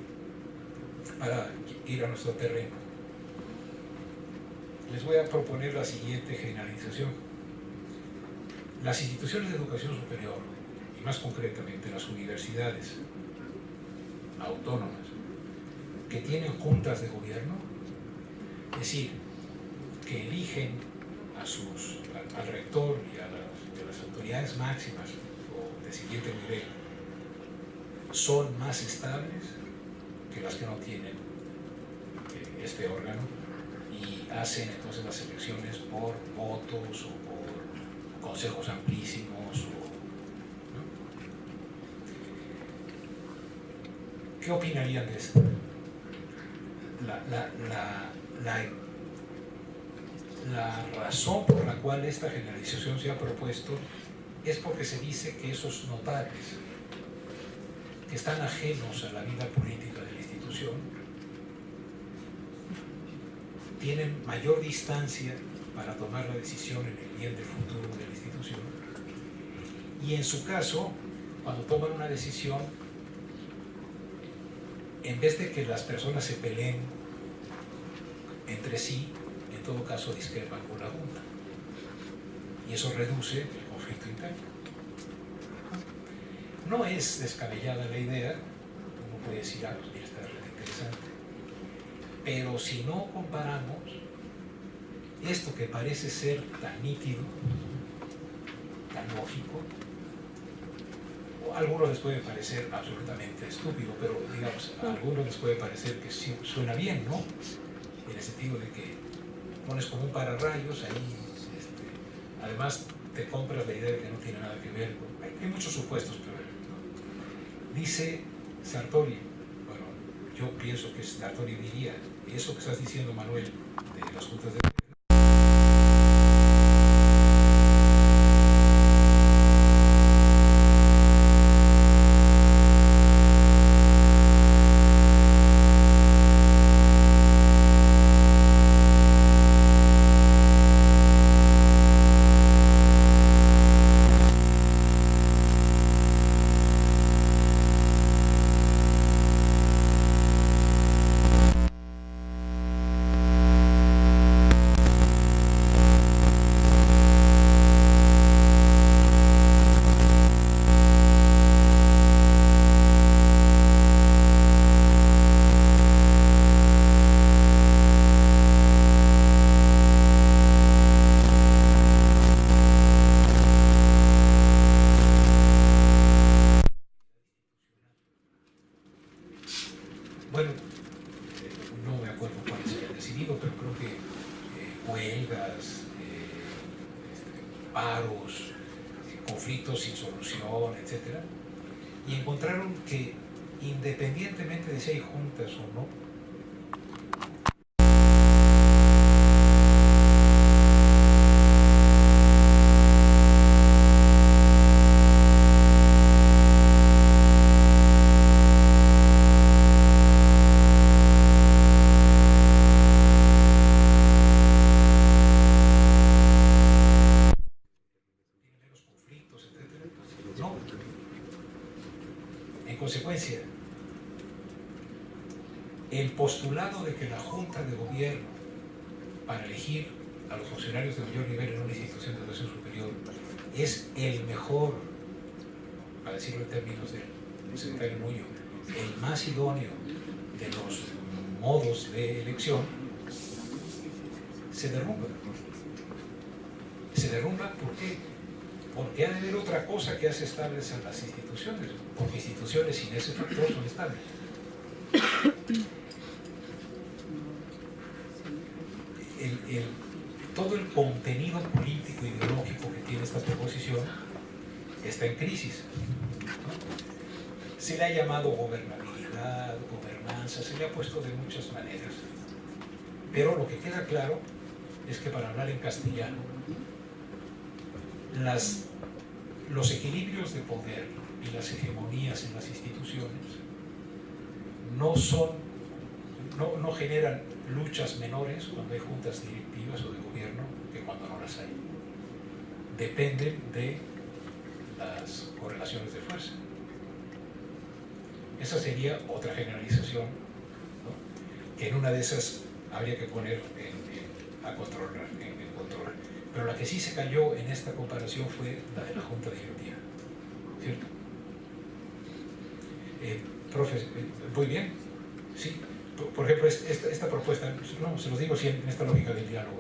para ir a nuestro terreno, les voy a proponer la siguiente generalización. Las instituciones de educación superior, y más concretamente las universidades autónomas, que tienen juntas de gobierno, es decir, que eligen al rector y a las autoridades máximas o de siguiente nivel, son más estables que las que no tienen este órgano y hacen entonces las elecciones por votos o por consejos amplísimos. ¿No? ¿Qué opinarían de esto? La razón por la cual esta generalización se ha propuesto es porque se dice que esos notables que están ajenos a la vida política de la institución tienen mayor distancia para tomar la decisión en el bien del futuro de la institución, y en su caso, cuando toman una decisión, en vez de que las personas se peleen entre sí, en todo caso discrepan con la Junta, y eso reduce el conflicto interno. No es descabellada la idea, uno puede decir, pues mira, está interesante, pero si no comparamos esto que parece ser tan nítido, tan lógico, a algunos les puede parecer absolutamente estúpido, pero digamos, a algunos les puede parecer que sí, suena bien, ¿no? En el sentido de que pones como un pararrayos ahí, además te compras la idea de que no tiene nada que ver con... Hay muchos supuestos, pero ¿no? Dice Sartori, bueno, yo pienso que Sartori diría, y eso que estás diciendo, Manuel, de las juntas de... Bueno, no me acuerdo cuáles se habían decidido, pero creo que huelgas, paros, conflictos sin solución, etc. Y encontraron que independientemente de si hay juntas o no, en consecuencia, el postulado de que la Junta de Gobierno, para elegir a los funcionarios de mayor nivel en una institución de educación superior, es el mejor, para decirlo en términos del secretario Nuño, el más idóneo de los modos de elección, se derrumba. Se derrumba, ¿por qué? Porque ha de haber otra cosa que hace estables a las instituciones, porque instituciones sin ese factor son estables. Todo el contenido político ideológico que tiene esta proposición está en crisis, ¿no? Se le ha llamado gobernabilidad, gobernanza, se le ha puesto de muchas maneras, pero lo que queda claro es que para hablar en castellano, los equilibrios de poder y las hegemonías en las instituciones no generan luchas menores cuando hay juntas directivas o de gobierno que cuando no las hay. Dependen de las correlaciones de fuerza. Esa sería otra generalización, ¿no? Que en una de esas habría que poner a controlar, en control. Pero la que sí se cayó en esta comparación fue la de la junta directiva, ¿cierto? Profe, ¿voy bien? Sí. Por ejemplo, esta propuesta, no, se los digo siempre en esta lógica del diálogo,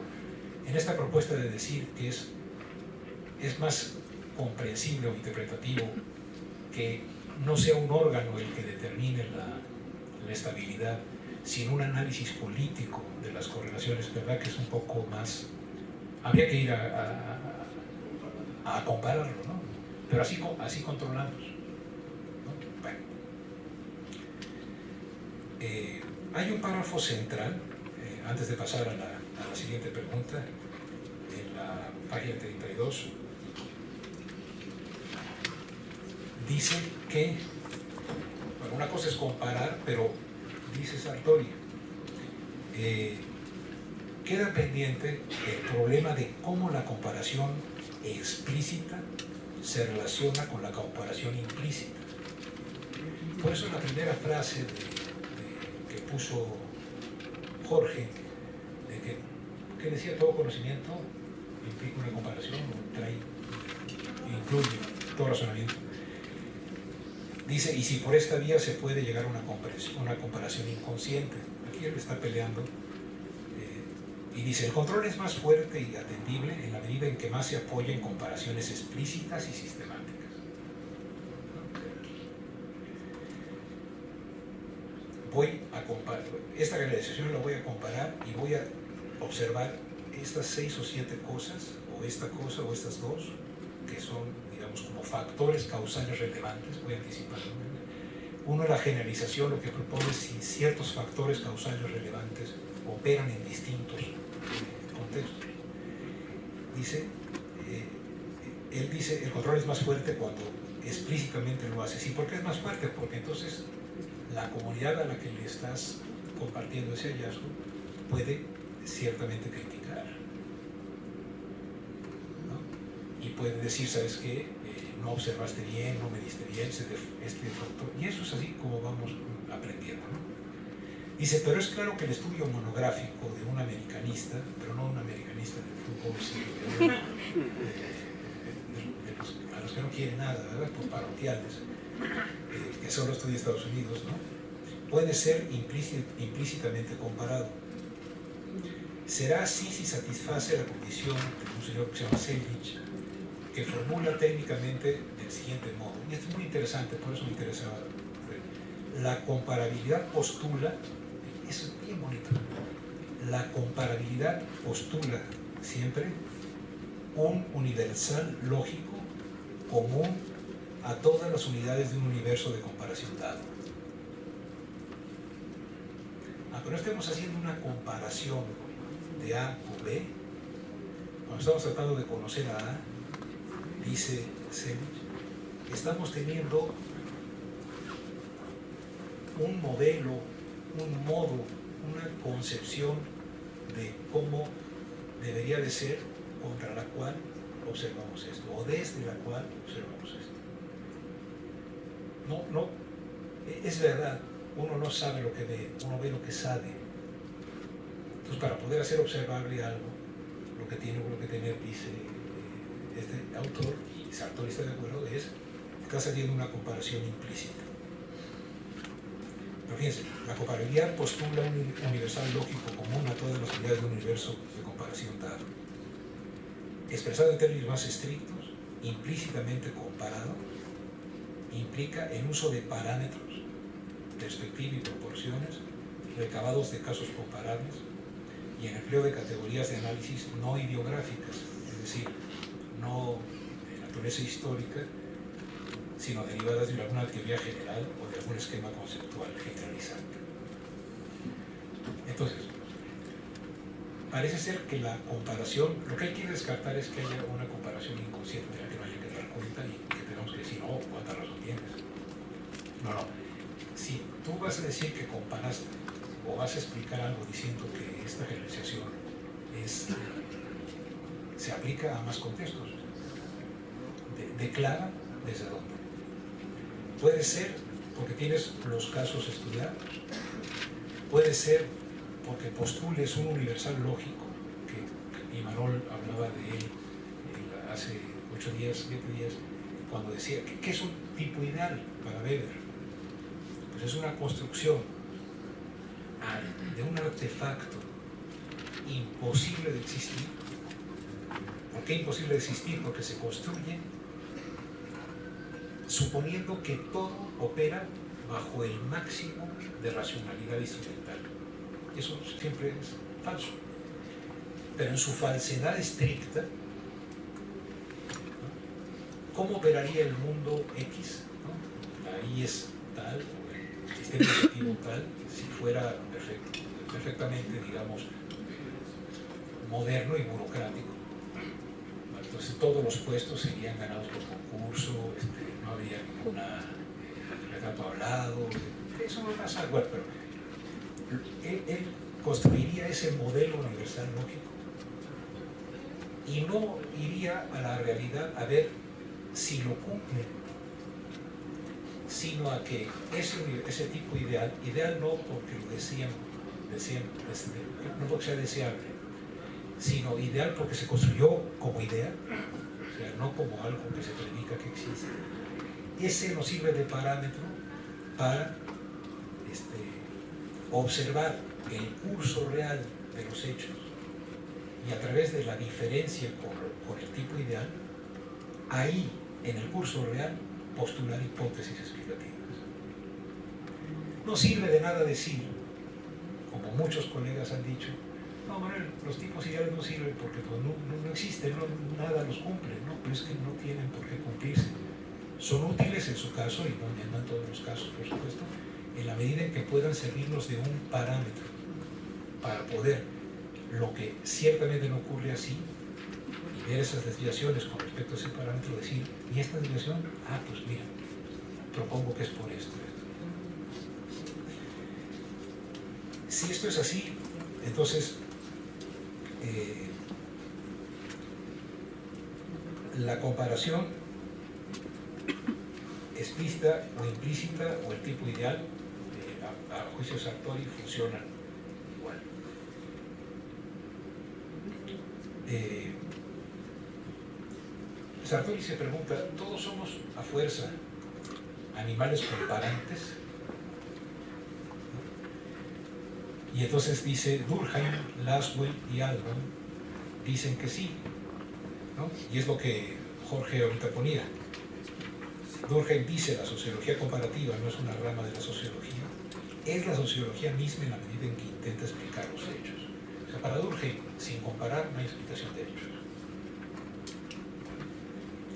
en esta propuesta de decir que es más comprensible o interpretativo que no sea un órgano el que determine la estabilidad, sino un análisis político de las correlaciones, ¿verdad? Que es un poco más... Habría que ir a compararlo, ¿no? Pero así controlamos, ¿no? Bueno. Hay un párrafo central, antes de pasar a la siguiente pregunta, en la página 32, dice que, bueno, una cosa es comparar, pero dice Sartori, queda pendiente el problema de cómo la comparación explícita se relaciona con la comparación implícita. Por eso la primera frase que puso Jorge, de que decía todo conocimiento implica una comparación, incluye todo razonamiento. Dice, y si por esta vía se puede llegar a una comparación inconsciente. Aquí él está peleando. Y dice, el control es más fuerte y atendible en la medida en que más se apoya en comparaciones explícitas y sistemáticas. Voy a comparar, esta generalización la voy a comparar y voy a observar estas 6 o 7 cosas, o esta cosa o estas dos, que son, digamos, como factores causales relevantes. Voy a anticiparlo. Uno, la generalización lo que propone es si ciertos factores causales relevantes operan en distintos contextos. Dice, él dice, el control es más fuerte cuando explícitamente lo hace. ¿Sí? ¿Por qué es más fuerte? Porque entonces la comunidad a la que le estás compartiendo ese hallazgo puede ciertamente criticar, ¿no? Y puede decir, ¿sabes qué? No observaste bien, no mediste bien este factor. Y eso es así como vamos aprendiendo, ¿no? Dice, pero es claro que el estudio monográfico de un americanista, pero no un americanista del fútbol, sino a los que no quieren nada, ¿verdad? Por parroquiales, que solo estudia Estados Unidos, ¿no? Puede ser implícitamente comparado. Será así si satisface la condición de un señor que se llama Selvidge, que formula técnicamente del siguiente modo, y esto es muy interesante, por eso me interesaba. La comparabilidad postula, eso es bien bonito, la comparabilidad postula siempre un universal lógico común a todas las unidades de un universo de comparación dado. Aunque no estemos haciendo una comparación de A con B, cuando estamos tratando de conocer a A, dice Selvidge, estamos teniendo un modelo, un modo, una concepción de cómo debería de ser contra la cual observamos esto, o desde la cual observamos esto. No, es verdad, uno no sabe lo que ve, uno ve lo que sabe. Entonces, para poder hacer observable algo, lo que tiene uno que tener, dice este autor, y Sartori está de acuerdo, está saliendo una comparación implícita. Pero fíjense, la comparabilidad postula un universal lógico común a todas las unidades de un universo de comparación dado. Expresado en términos más estrictos, implícitamente comparado, implica el uso de parámetros, perspectiva y proporciones, recabados de casos comparables, y el empleo de categorías de análisis no ideográficas, es decir, no de naturaleza histórica, sino derivadas de alguna teoría general o de algún esquema conceptual generalizante. Entonces, parece ser que la comparación, lo que él quiere descartar es que haya una comparación inconsciente de la que no haya que dar cuenta y que tengamos que decir, oh, ¿cuánta razón tienes? No, no. Si tú vas a decir que comparaste o vas a explicar algo diciendo que esta generalización se aplica a más contextos, declara desde dónde. Puede ser porque tienes los casos estudiados, puede ser porque postules un universal lógico, que Imanol hablaba de él hace 8 días, 7 días, cuando decía, ¿qué es un tipo ideal para Weber? Pues es una construcción de un artefacto imposible de existir. ¿Por qué imposible de existir? Porque se construye suponiendo que todo opera bajo el máximo de racionalidad instrumental. Eso siempre es falso. Pero en su falsedad estricta, ¿no? ¿Cómo operaría el mundo X? ¿No? La Y es tal, o el sistema objetivo tal, si fuera perfectamente, digamos, moderno y burocrático. Entonces todos los puestos serían ganados por concurso, no habría ninguna retrato hablado, eso no pasa. Bueno, pero él construiría ese modelo universal lógico y no iría a la realidad a ver si lo cumple, sino a que ese tipo ideal no porque lo decían, no porque sea deseable, sino ideal porque se construyó como idea, o sea, no como algo que se predica que existe. Ese nos sirve de parámetro para observar el curso real de los hechos y a través de la diferencia con el tipo ideal, ahí, en el curso real, postular hipótesis explicativas. No sirve de nada decir, como muchos colegas han dicho, no, Manuel, los tipos ideales no sirven porque pues, no existen, nada los cumple, ¿no? Pero es que no tienen por qué cumplirse. Son útiles en su caso, y no en todos los casos, por supuesto, en la medida en que puedan servirnos de un parámetro para poder, lo que ciertamente no ocurre así, y ver esas desviaciones con respecto a ese parámetro, decir, ¿y esta desviación? Ah, pues mira, propongo que es por esto. Si esto es así, entonces la comparación explícita o implícita o el tipo ideal a juicio Sartori funcionan igual. Sartori se pregunta, ¿todos somos a fuerza animales comparantes? Y entonces dice Durkheim, Lasswell y Ahlborn dicen que sí, ¿no? Y es lo que Jorge ahorita ponía. Durkheim dice la sociología comparativa no es una rama de la sociología, es la sociología misma en la medida en que intenta explicar los hechos. O sea, para Durkheim, sin comparar, no hay explicación de hechos.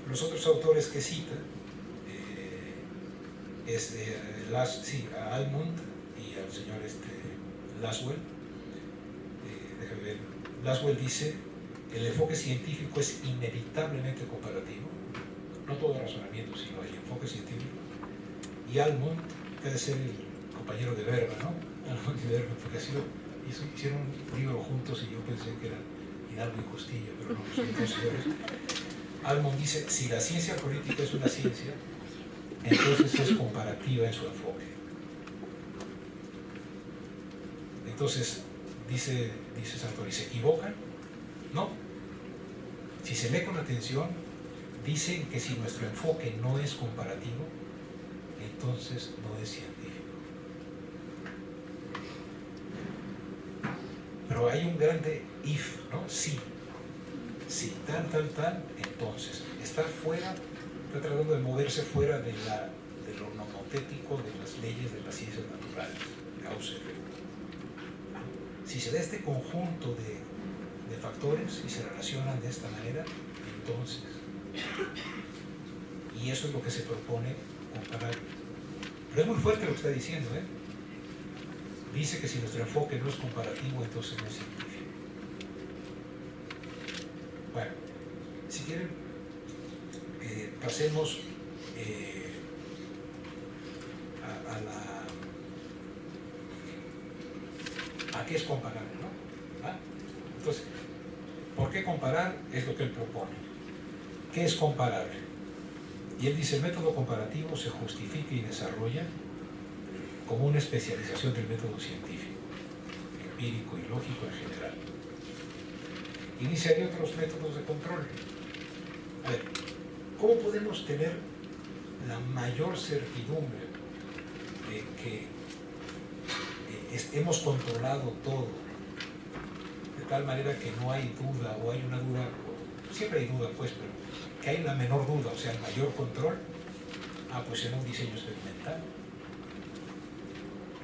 Los otros autores que cita es a Ahlborn y al señor Lasswell. Déjame ver. Lasswell dice el enfoque científico es inevitablemente comparativo, no todo razonamiento, sino el enfoque científico. Y Ahlborn debe ser el compañero de Verba, ¿no? Ahlborn y Verba, porque así hicieron un libro juntos y yo pensé que eran Hidalgo y Costilla, pero no, son considerados. Ahlborn dice, si la ciencia política es una ciencia, entonces es comparativa en su enfoque. Entonces, dice Sartori, ¿se equivocan? No. Si se lee con atención, dicen que si nuestro enfoque no es comparativo, entonces no es científico. Pero hay un grande if, ¿no? Sí. Si tal, entonces está fuera, está tratando de moverse fuera de lo nomotético de las leyes de las ciencias naturales, causa-efecto. Si se da este conjunto de factores y se relacionan de esta manera, entonces, y eso es lo que se propone comparar. Pero es muy fuerte lo que está diciendo, ¿eh? Dice que si nuestro enfoque no es comparativo, entonces no es científico. si quieren, pasemos a qué es comparable, ¿no? ¿Ah? Entonces, ¿por qué comparar? Es lo que él propone. ¿Qué es comparable? Y él dice, el método comparativo se justifica y desarrolla como una especialización del método científico, empírico y lógico en general. Y dice, hay otros métodos de control. A ver, ¿cómo podemos tener la mayor certidumbre de que hemos controlado todo, de tal manera que no hay duda, o hay una duda, siempre hay duda pues, pero que hay la menor duda, o sea, el mayor control? Ah, pues en un diseño experimental.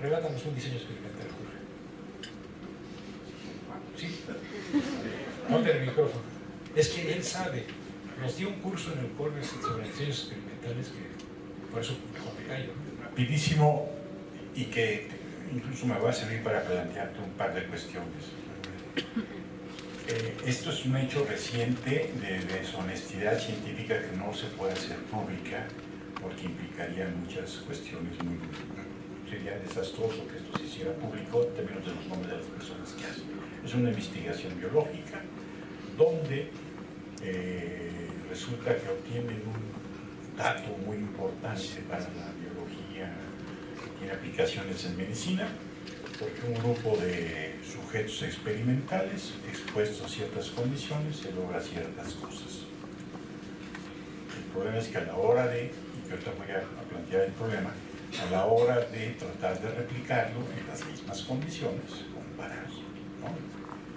Relátanos un diseño experimental, Jorge. Sí. Ponte el micrófono. Es que él sabe, nos dio un curso en el Colbert sobre diseños experimentales que por eso mejor me callo. Rapidísimo, y que incluso me va a servir para plantearte un par de cuestiones. Esto es un hecho reciente de deshonestidad científica que no se puede hacer pública porque implicaría muchas cuestiones muy... Sería desastroso que esto se hiciera público en términos de los nombres de las personas que hacen. Es una investigación biológica donde resulta que obtienen un dato muy importante para la biología, tiene aplicaciones en medicina, porque un grupo de sujetos experimentales expuestos a ciertas condiciones se logra ciertas cosas. El problema es que a la hora de, y que ahorita voy a plantear el problema, a la hora de tratar de replicarlo en las mismas condiciones, comparar, ¿no?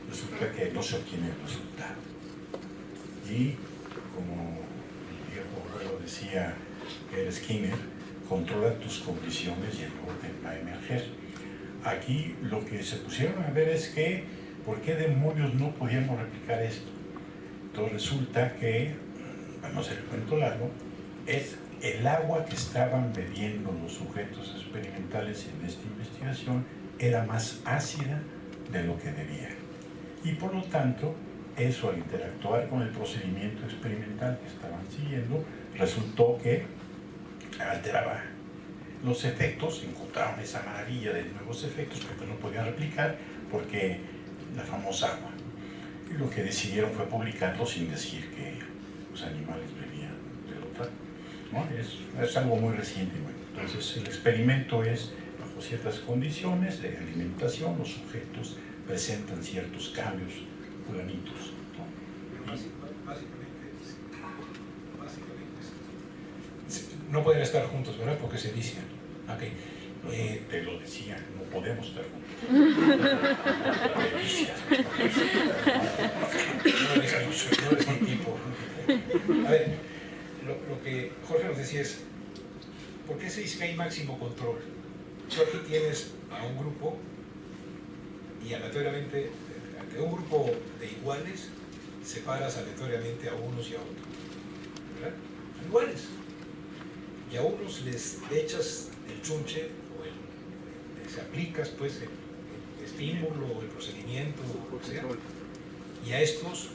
Resulta que no se obtiene el resultado. Y como el viejo abuelo decía el Skinner, controla tus condiciones y el orden va a emerger. Aquí lo que se pusieron a ver es que, ¿por qué demonios no podíamos replicar esto? Entonces resulta que, vamos a hacer el cuento largo, es el agua que estaban bebiendo los sujetos experimentales en esta investigación era más ácida de lo que debía. Y por lo tanto, eso al interactuar con el procedimiento experimental que estaban siguiendo, resultó que alteraba los efectos, encontraron esa maravilla de nuevos efectos que no podían replicar porque la famosa agua. Y lo que decidieron fue publicarlo sin decir que los animales bebían del otro, ¿no? Es algo muy reciente. Bueno, entonces el experimento es bajo ciertas condiciones de alimentación, los sujetos presentan ciertos cambios planitos, ¿no? No pueden estar juntos, ¿verdad? Porque se dicen. Okay. Te lo decía, no podemos estar juntos. No es mi tipo. A ver, lo que Jorge nos decía es, ¿por qué se dice que hay máximo control? Tú aquí tienes a un grupo y aleatoriamente, ante un grupo de iguales, separas aleatoriamente a unos y a otros, ¿verdad? Son iguales. Y a unos les echas el chunche o les aplicas pues el estímulo o el procedimiento o lo que sea, y a estos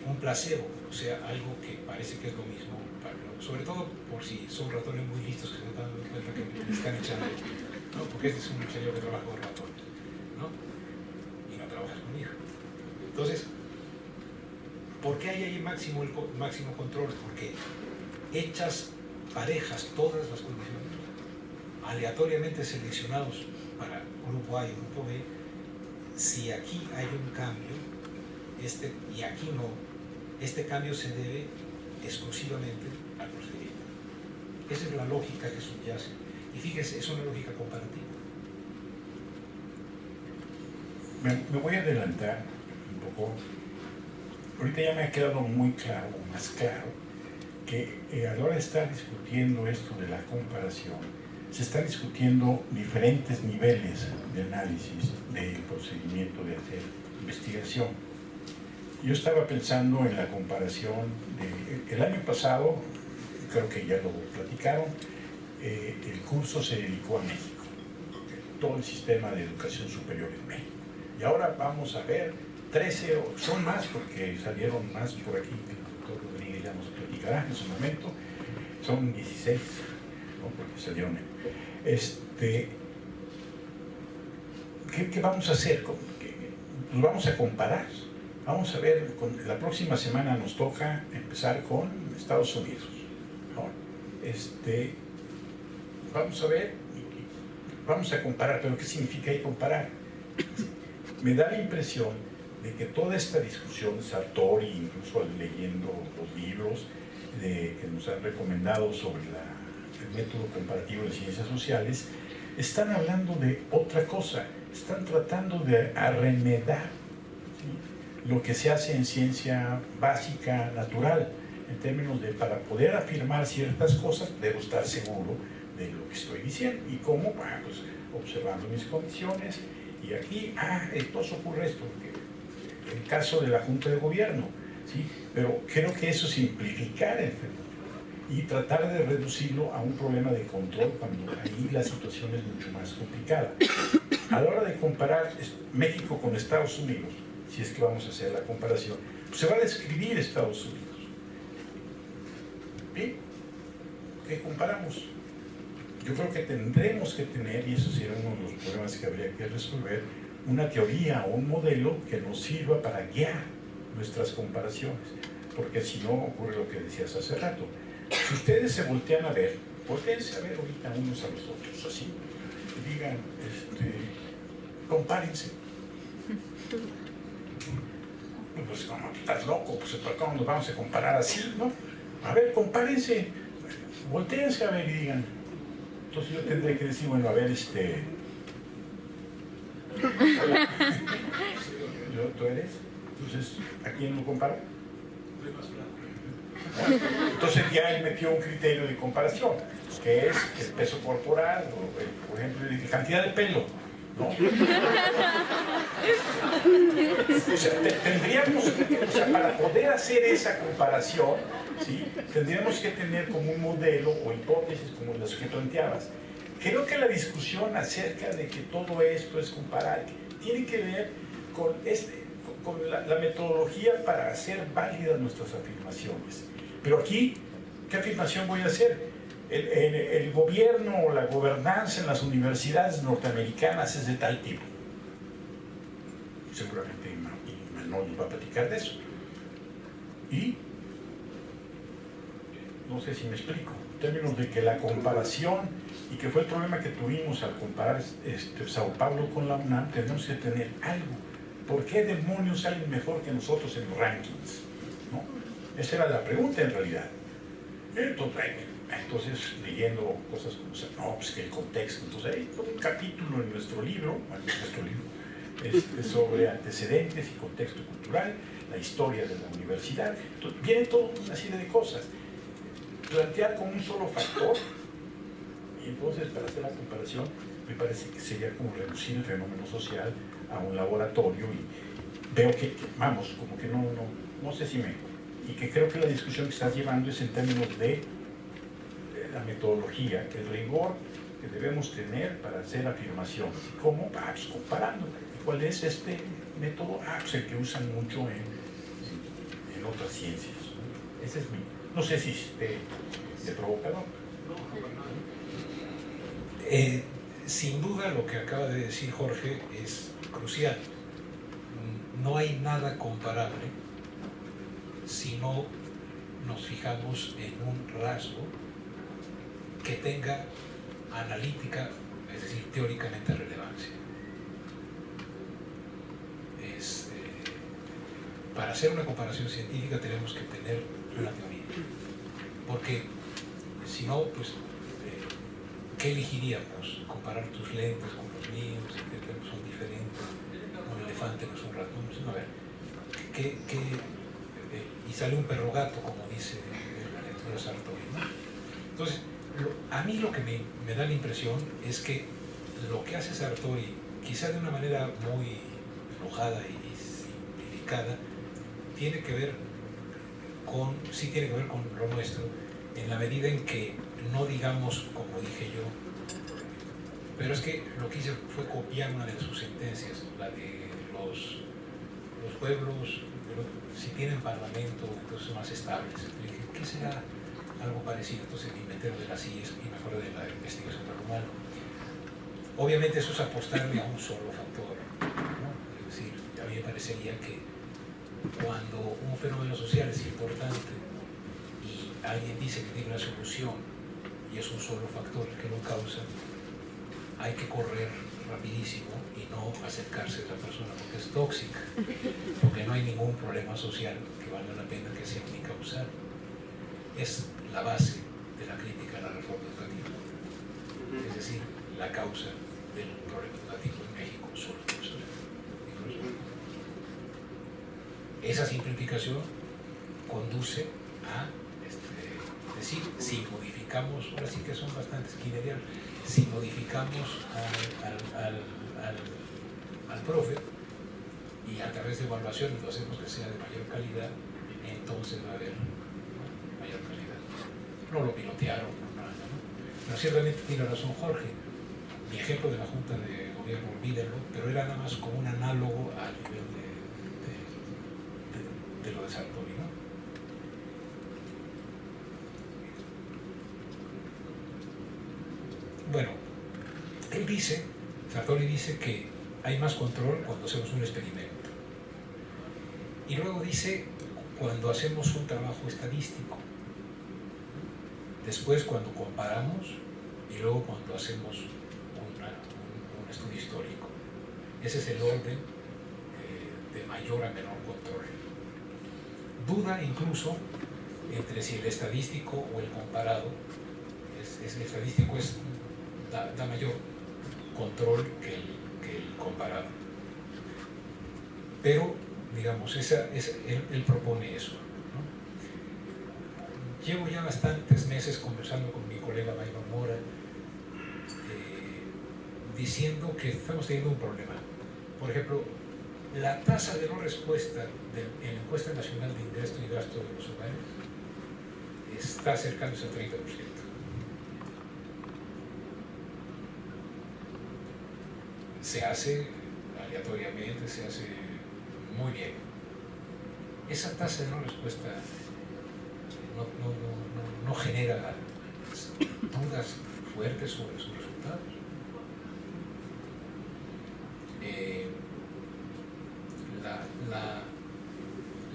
un placebo, o sea, algo que parece que es lo mismo, sobre todo por si son ratones muy listos que se dan cuenta que le están echando, ¿no? Porque este es un señor que trabaja con ratones, ¿no? Y no trabajas conmigo. Entonces, ¿por qué hay ahí máximo control? Porque echas parejas todas las condiciones, aleatoriamente seleccionados para grupo A y grupo B. Si aquí hay un cambio y aquí no, este cambio se debe exclusivamente al procedimiento. Esa es la lógica que subyace. Y fíjese, es una lógica comparativa. Me voy a adelantar un poco. Ahorita ya me ha quedado muy claro, o más claro, que a la hora de estar discutiendo esto de la comparación, se están discutiendo diferentes niveles de análisis del procedimiento de hacer investigación. Yo estaba pensando en la comparación el año pasado, creo que ya lo platicaron, el curso se dedicó a México, todo el sistema de educación superior en México. Y ahora vamos a ver 13, o son más porque salieron más por aquí, que el doctor Rodríguez ya nos platicará en su momento, son 16, ¿no? Porque salieron. ¿Qué vamos a hacer? Nos vamos a comparar. Vamos a ver, la próxima semana nos toca empezar con Estados Unidos, ¿no? Vamos a ver, vamos a comparar, pero ¿qué significa ahí comparar? Me da la impresión de que toda esta discusión, Sartori, incluso leyendo los libros que nos han recomendado sobre el método comparativo de ciencias sociales, están hablando de otra cosa, están tratando de arremedar, ¿sí?, lo que se hace en ciencia básica natural, en términos de para poder afirmar ciertas cosas debo estar seguro de lo que estoy diciendo. ¿Y cómo? Bueno, pues observando mis condiciones, y aquí, entonces ocurre esto, el caso de la Junta de Gobierno, ¿sí? Pero creo que eso es simplificar el fenómeno y tratar de reducirlo a un problema de control cuando ahí la situación es mucho más complicada. A la hora de comparar México con Estados Unidos, si es que vamos a hacer la comparación, pues se va a describir Estados Unidos. ¿Bien? ¿Qué comparamos? Yo creo que tendremos que tener, y eso sería uno de los problemas que habría que resolver, una teoría o un modelo que nos sirva para guiar nuestras comparaciones, porque si no ocurre lo que decías hace rato. Si ustedes se voltean a ver, volteense a ver ahorita unos a los otros, así, y digan, compárense. Pues como estás loco, pues ¿cómo nos vamos a comparar así, no? A ver, compárense, volteense a ver y digan. Entonces yo tendré que decir, bueno, a ver, ¿tú eres? Entonces, ¿a quién lo comparo? Entonces ya él metió un criterio de comparación, que es el peso corporal, o por ejemplo, la cantidad de pelo, ¿no? O sea, tendríamos, o sea, para poder hacer esa comparación, ¿sí?, tendríamos que tener como un modelo o hipótesis como las que planteabas. Creo que la discusión acerca de que todo esto es comparar tiene que ver con la metodología para hacer válidas nuestras afirmaciones. Pero aquí, ¿qué afirmación voy a hacer? El gobierno o la gobernanza en las universidades norteamericanas es de tal tipo. Seguramente Manuel nos va a platicar de eso. Y no sé si me explico, en términos de que la comparación, y que fue el problema que tuvimos al comparar Sao Paulo con la UNAM, tenemos que tener algo. ¿Por qué demonios salen mejor que nosotros en los rankings? ¿No? Esa era la pregunta en realidad. Entonces leyendo cosas como, no, pues que el contexto, entonces hay un capítulo en nuestro libro, sobre antecedentes y contexto cultural, la historia de la universidad. Entonces, viene toda una serie de cosas. Plantear con un solo factor, y entonces para hacer la comparación me parece que sería como reducir el fenómeno social a un laboratorio, y veo que vamos, como que no sé si y que creo que la discusión que estás llevando es en términos de la metodología, el rigor que debemos tener para hacer afirmaciones. ¿Cómo? Pues comparando. ¿Cuál es este método? Pues el que usan mucho en otras ciencias. Ese es no sé si te provoca, ¿no? Sin duda lo que acaba de decir Jorge es crucial. No hay nada comparable si no nos fijamos en un rasgo que tenga analítica, es decir, teóricamente relevancia. Para hacer una comparación científica tenemos que tener una teoría, porque si no, pues, ¿qué elegiríamos? Comparar tus lentes con los míos, etcétera, son diferentes, un elefante no es un ratón, pues, no, a ver, y sale un perro gato, como dice la lectura Sartori, ¿no? Entonces, a mí lo que me da la impresión es que lo que hace Sartori, quizá de una manera muy enojada y simplificada, tiene que ver con lo nuestro, en la medida en que no digamos, como dije yo, pero es que lo que hice fue copiar una de sus sentencias, la de los los pueblos, si tienen parlamento, entonces son más estables. Le dije, ¿qué será algo parecido? Entonces me inventé lo de las sillas y me acuerdo de la investigación del humano. Obviamente eso es apostarle a un solo factor, ¿no? Es decir, a mí me parecería que cuando un fenómeno social es importante y alguien dice que tiene una solución y es un solo factor el que lo causa, hay que correr rapidísimo y no acercarse a la persona porque es tóxica, porque no hay ningún problema social que valga la pena que sea unicausal. Es la base de la crítica a la reforma educativa, es decir, la causa del problema educativo en México solo causal. Esa simplificación conduce a decir, si modificamos, ahora sí que son bastante esquinerianos, si modificamos al profe y a través de evaluaciones lo hacemos que sea de mayor calidad, entonces va a haber, ¿no?, mayor calidad. No lo pilotearon, no nada, ¿no? Pero ciertamente tiene razón Jorge. Mi ejemplo de la Junta de Gobierno, olvídenlo, pero era nada más como un análogo al nivel de lo de Sartori, ¿no? Bueno, Sartori dice que hay más control cuando hacemos un experimento. Y luego dice cuando hacemos un trabajo estadístico. Después cuando comparamos y luego cuando hacemos un estudio histórico. Ese es el orden de mayor a menor control. Duda incluso entre si el estadístico o el comparado. El estadístico da mayor control que el comparado. Pero, digamos, él propone eso, ¿no? Llevo ya bastantes meses conversando con mi colega Byron Mora, diciendo que estamos teniendo un problema. Por ejemplo, la tasa de no respuesta en la encuesta nacional de ingreso y gasto de los hogares está acercándose al 30%. Se hace aleatoriamente, se hace muy bien. Esa tasa de no respuesta no genera dudas fuertes sobre sus resultados.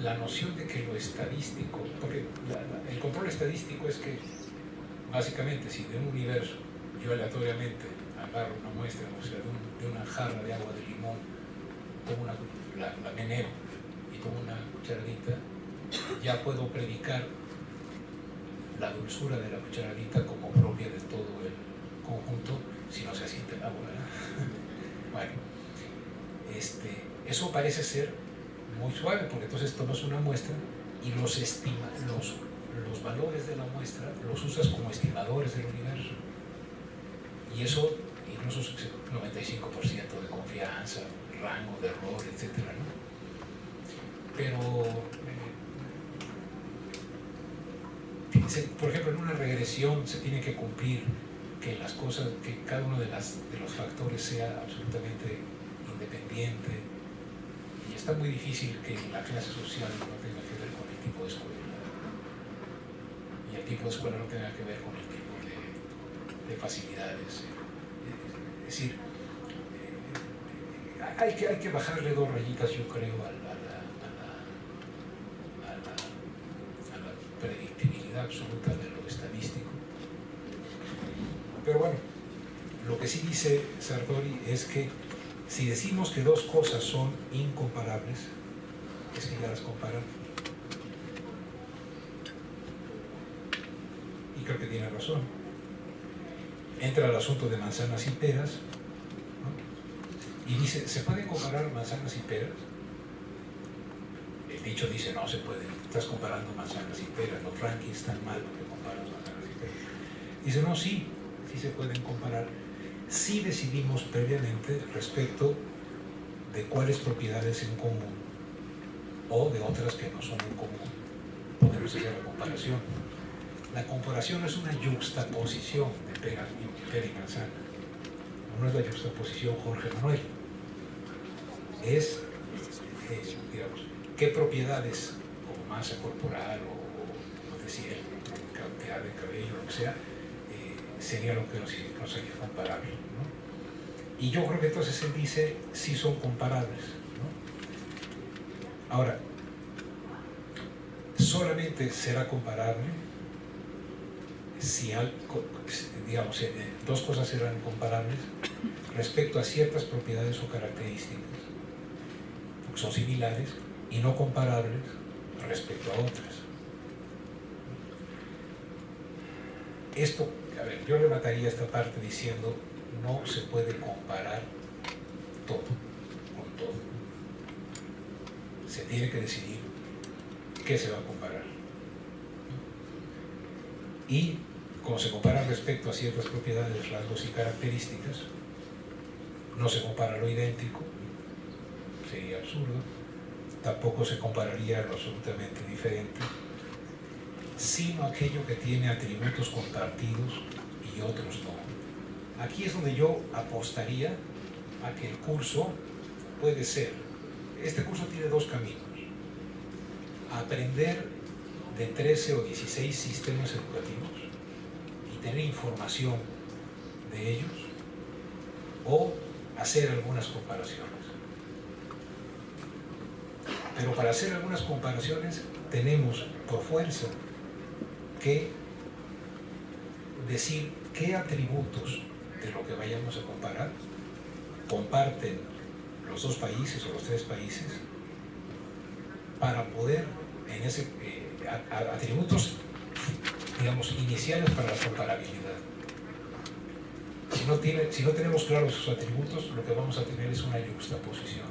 La noción de que lo estadístico, porque el control estadístico es que básicamente si de un universo yo aleatoriamente agarro una muestra, o sea, de una jarra de agua de limón, tomo la meneo y tomo una cucharadita, ya puedo predicar la dulzura de la cucharadita como propia de todo el conjunto, si no se asiente el agua, ¿verdad? Bueno, eso parece ser muy suave, porque entonces tomas una muestra y los valores de la muestra los usas como estimadores del universo. Y eso incluso es 95% de confianza, rango de error, etc., ¿no? Pero, por ejemplo, en una regresión se tiene que cumplir que las cosas, que cada uno de los factores sea absolutamente independiente, y está muy difícil que la clase social no tenga que ver con el tipo de escuela, y el tipo de escuela no tenga que ver con el tipo de facilidades. Es decir, hay que bajarle 2 rayitas, yo creo, a la predictibilidad absoluta de lo estadístico. Pero bueno, lo que sí dice Sartori es que si decimos que 2 cosas son incomparables, es que ya las comparan. Y creo que tiene razón. Entra el asunto de manzanas y peras, ¿no? Y dice, ¿se pueden comparar manzanas y peras? El dicho dice, no se puede, estás comparando manzanas y peras, los rankings están mal porque comparas manzanas y peras. Dice, no, sí se pueden comparar si decidimos previamente respecto de cuáles propiedades en común o de otras que no son en común podemos hacer la comparación. La comparación es una yuxtaposición de pera y manzana. No es la yuxtaposición Jorge Manuel. Es digamos, qué propiedades, como masa corporal o decía, cantidad de cabello, lo que sea, sería lo que nos haría comparable, ¿no? Y yo creo que entonces él dice, sí son comparables, ¿no? Ahora, solamente será comparable si, digamos, dos cosas serán comparables respecto a ciertas propiedades o características, porque son similares, y no comparables respecto a otras. Esto, a ver, yo remataría esta parte diciendo, no se puede comparar todo con todo. Se tiene que decidir qué se va a comparar. Y como se compara respecto a ciertas propiedades, rasgos y características, no se compara lo idéntico, sería absurdo, tampoco se compararía lo absolutamente diferente, sino aquello que tiene atributos compartidos y otros no. Aquí es donde yo apostaría a que el curso puede ser, este curso tiene dos caminos: aprender de 13 o 16 sistemas educativos y tener información de ellos, o hacer algunas comparaciones. Pero para hacer algunas comparaciones tenemos por fuerza que decir qué atributos de lo que vayamos a comparar comparten los dos países o los tres países, para poder en ese atributos, digamos, iniciales para la comparabilidad. Si no tenemos claros esos atributos, lo que vamos a tener es una yuxtaposición.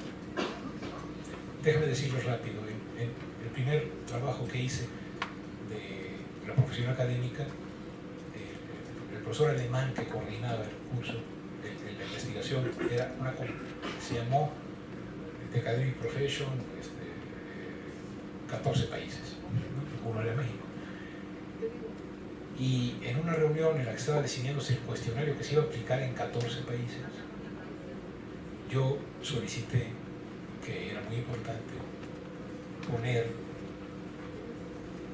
Déjame decirlo rápido. En el primer trabajo que hice de la profesión académica, el profesor alemán que coordinaba el curso de la investigación era se llamó The Academic Profession, 14 países, uno era México. Y en una reunión en la que estaba decidiéndose el cuestionario que se iba a aplicar en 14 países, yo solicité, que era muy importante, poner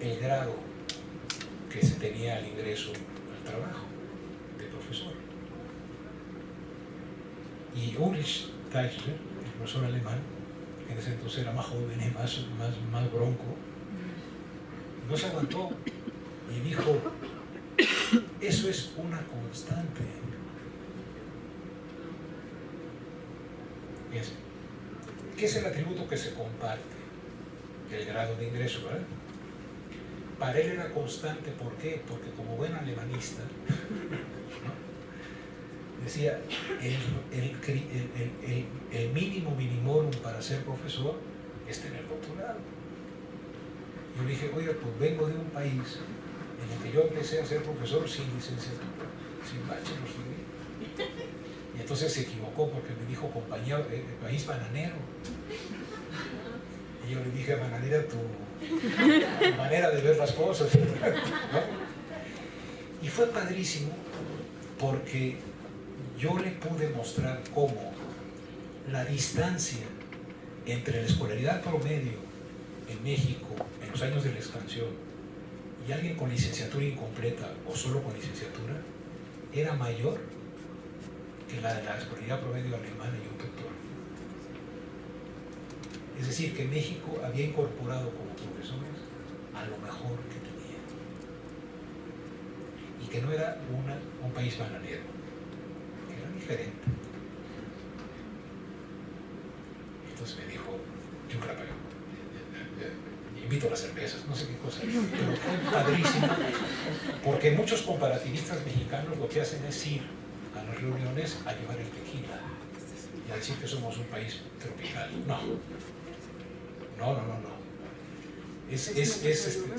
el grado que se tenía al ingreso al trabajo de profesor. Y Ulrich Teichler, el profesor alemán, que en ese entonces era más joven y más bronco, no se aguantó y dijo: eso es una constante. Fíjense, ¿qué es el atributo que se comparte? El grado de ingreso, ¿verdad? Para él era constante. ¿Por qué? Porque como buen alemanista, ¿no?, decía, el mínimo minimorum para ser profesor es tener doctorado. Yo le dije: oiga, pues vengo de un país en el que yo empecé a ser profesor sin licenciatura, sin bachelor's degree. Y entonces se equivocó porque me dijo compañía, país bananero. Y yo le dije: bananera tu manera de ver las cosas, ¿no? Y fue padrísimo porque yo le pude mostrar cómo la distancia entre la escolaridad promedio en México en los años de la expansión y alguien con licenciatura incompleta o solo con licenciatura era mayor que la de la escolaridad promedio alemana y un doctor. Es decir, que México había incorporado como profesores a lo mejor que tenía, y que no era un país bananero, que era diferente. Entonces me dijo: yo creo que invito a las cervezas, no sé qué cosa, pero fue padrísimo, porque muchos comparativistas mexicanos lo que hacen es ir a las reuniones a llevar el tequila y a decir que somos un país tropical. No.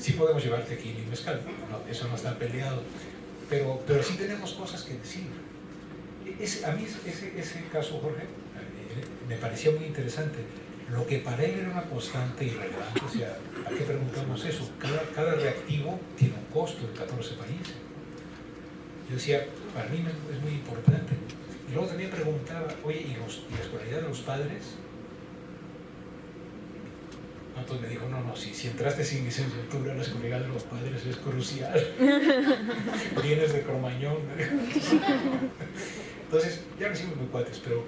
Sí podemos llevar tequila y mezcal, no, eso no está peleado, pero sí tenemos cosas que decir. A mí ese caso, Jorge, me parecía muy interesante. Lo que para él era una constante y relevante, o sea, ¿a qué preguntamos eso? Cada reactivo tiene un costo en 14 países. Yo decía, para mí es muy importante. Y luego también preguntaba: oye, ¿y la escolaridad de los padres? entonces me dijo, no, si entraste sin licenciatura, la escolaridad de los padres es crucial. Vienes de Cromañón. Entonces, ya no hicimos muy cuates, pero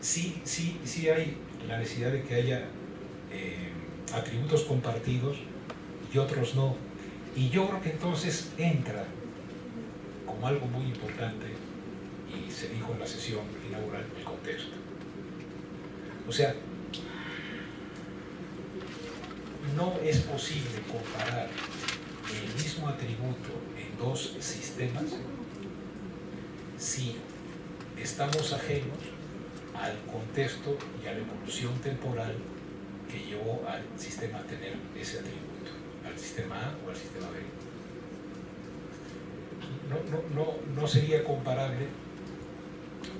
sí hay la necesidad de que haya atributos compartidos y otros no. Y yo creo que entonces entra como algo muy importante, y se dijo en la sesión inaugural, el contexto. O sea, no es posible comparar el mismo atributo en dos sistemas si estamos ajenos al contexto y a la evolución temporal que llevó al sistema a tener ese atributo, al sistema A o al sistema B. No sería comparable.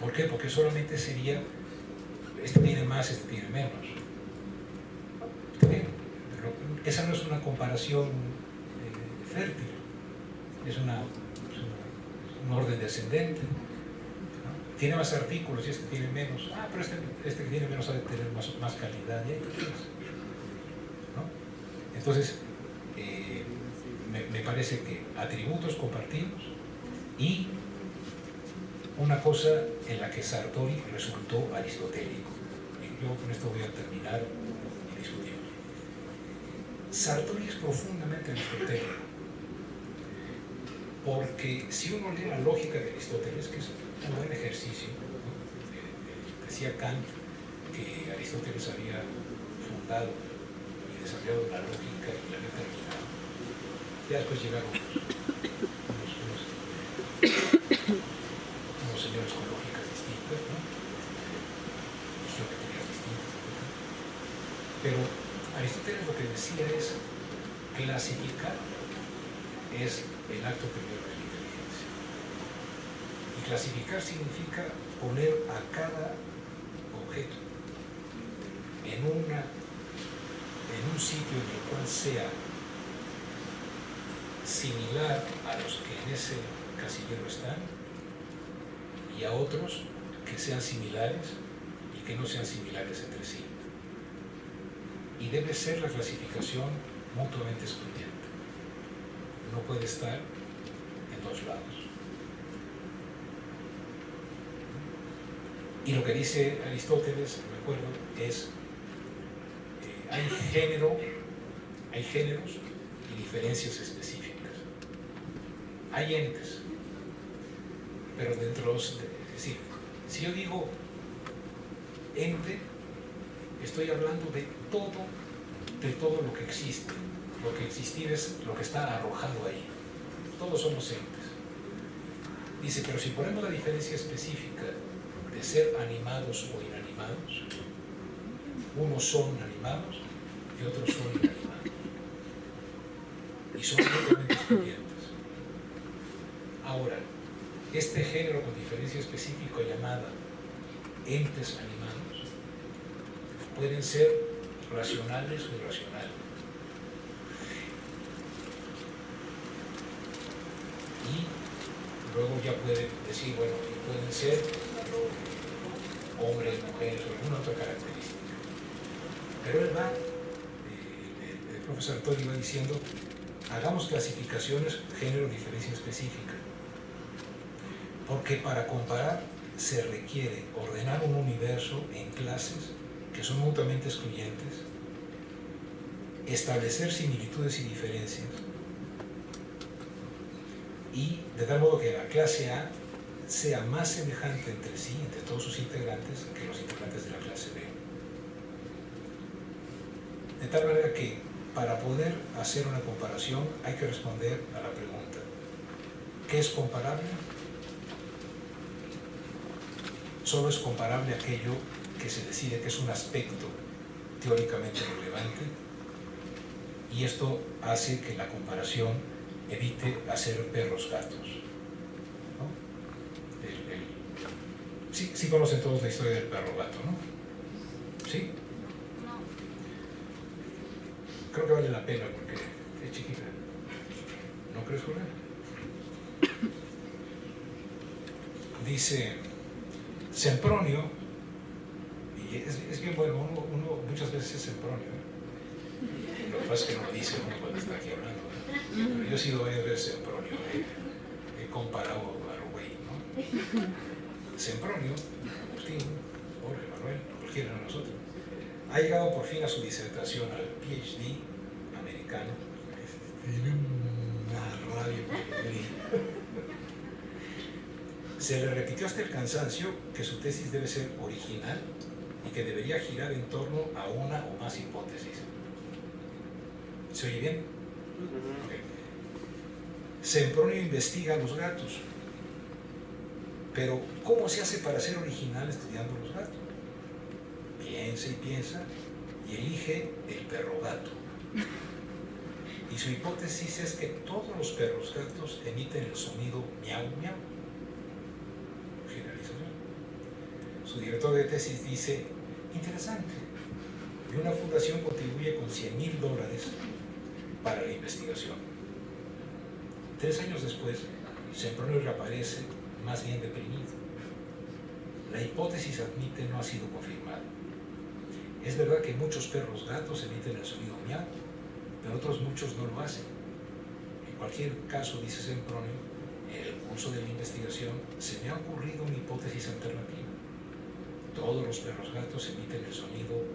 ¿Por qué? Porque solamente sería, este tiene más, este tiene menos. ¿Está bien? Pero esa no es una comparación fértil, es un orden descendente, ¿no? Tiene más artículos y este tiene menos. Pero este que tiene menos ha de tener más calidad, ¿no? Entonces, me parece que atributos compartidos y una cosa en la que Sartori resultó aristotélico. Y yo con esto voy a terminar y discutir. Sartori es profundamente aristotélico, porque si uno lee la lógica de Aristóteles, que es un buen ejercicio, ¿no? Decía Kant que Aristóteles había fundado y desarrollado la lógica y la había terminado. Ya después llegaron unos señores con lógicas distintas, ¿no? Y geometrías distintas, etc. Pero Aristóteles lo que decía es: clasificar es el acto primero de la inteligencia. Y clasificar significa poner a cada objeto en un sitio en el cual sea similar a los que en ese casillero están, y a otros que sean similares y que no sean similares entre sí. Y debe ser la clasificación mutuamente excluyente. No puede estar en dos lados. Y lo que dice Aristóteles, me acuerdo, es hay géneros y diferencias específicas. Hay entes, pero dentro de los... Es decir, si yo digo ente, estoy hablando de todo lo que existe. Lo que existir es lo que está arrojado ahí. Todos somos entes. Dice, pero si ponemos la diferencia específica de ser animados o inanimados, unos son animados y otros son inanimados. Y son totalmente excluyentes. Ahora, este género con diferencia específica llamada entes animados pueden ser racionales o irracionales. Y luego ya puede decir, bueno, pueden ser hombres, mujeres o alguna otra característica. Pero él va, el profesor Sartori va diciendo, hagamos clasificaciones, género, diferencia específica. Porque para comparar se requiere ordenar un universo en clases que son mutuamente excluyentes, establecer similitudes y diferencias, y de tal modo que la clase A sea más semejante entre sí, entre todos sus integrantes, que los integrantes de la clase B. De tal manera que para poder hacer una comparación hay que responder a la pregunta: ¿qué es comparable? Solo es comparable aquello que se decide que es un aspecto teóricamente relevante, y esto hace que la comparación evite hacer perros gatos, ¿no? Sí conocen todos la historia del perro gato, ¿no? ¿Sí? No. Creo que vale la pena porque es chiquita. ¿No crees, Julián? Dice Sempronio, y es bien bueno, uno muchas veces es Sempronio, Lo que pasa es que no lo dice uno cuando está aquí hablando, ¿no? Pero yo he sido varias veces Sempronio, he comparado a lo güey, ¿no? Sempronio, Agustín, Jorge, Manuel, cualquiera de nosotros, ha llegado por fin a su disertación, al PhD americano. Tiene una rabia. Se le repitió hasta el cansancio que su tesis debe ser original y que debería girar en torno a una o más hipótesis. ¿Se oye bien? Okay. Sempronio investiga a los gatos, pero ¿cómo se hace para ser original estudiando los gatos? Piensa y piensa y elige el perro gato. Y su hipótesis es que todos los perros gatos emiten el sonido miau miau. Generalización. Su director de tesis dice, interesante, y una fundación contribuye con $100,000 para la investigación. 3 años después, Sempronio reaparece más bien deprimido. La hipótesis, admite, no ha sido confirmada. Es verdad que muchos perros gatos emiten el sonido miau, pero otros muchos no lo hacen. En cualquier caso, dice Sempronio, en el curso de la investigación se me ha ocurrido una hipótesis alternativa. Todos los perros gatos emiten el sonido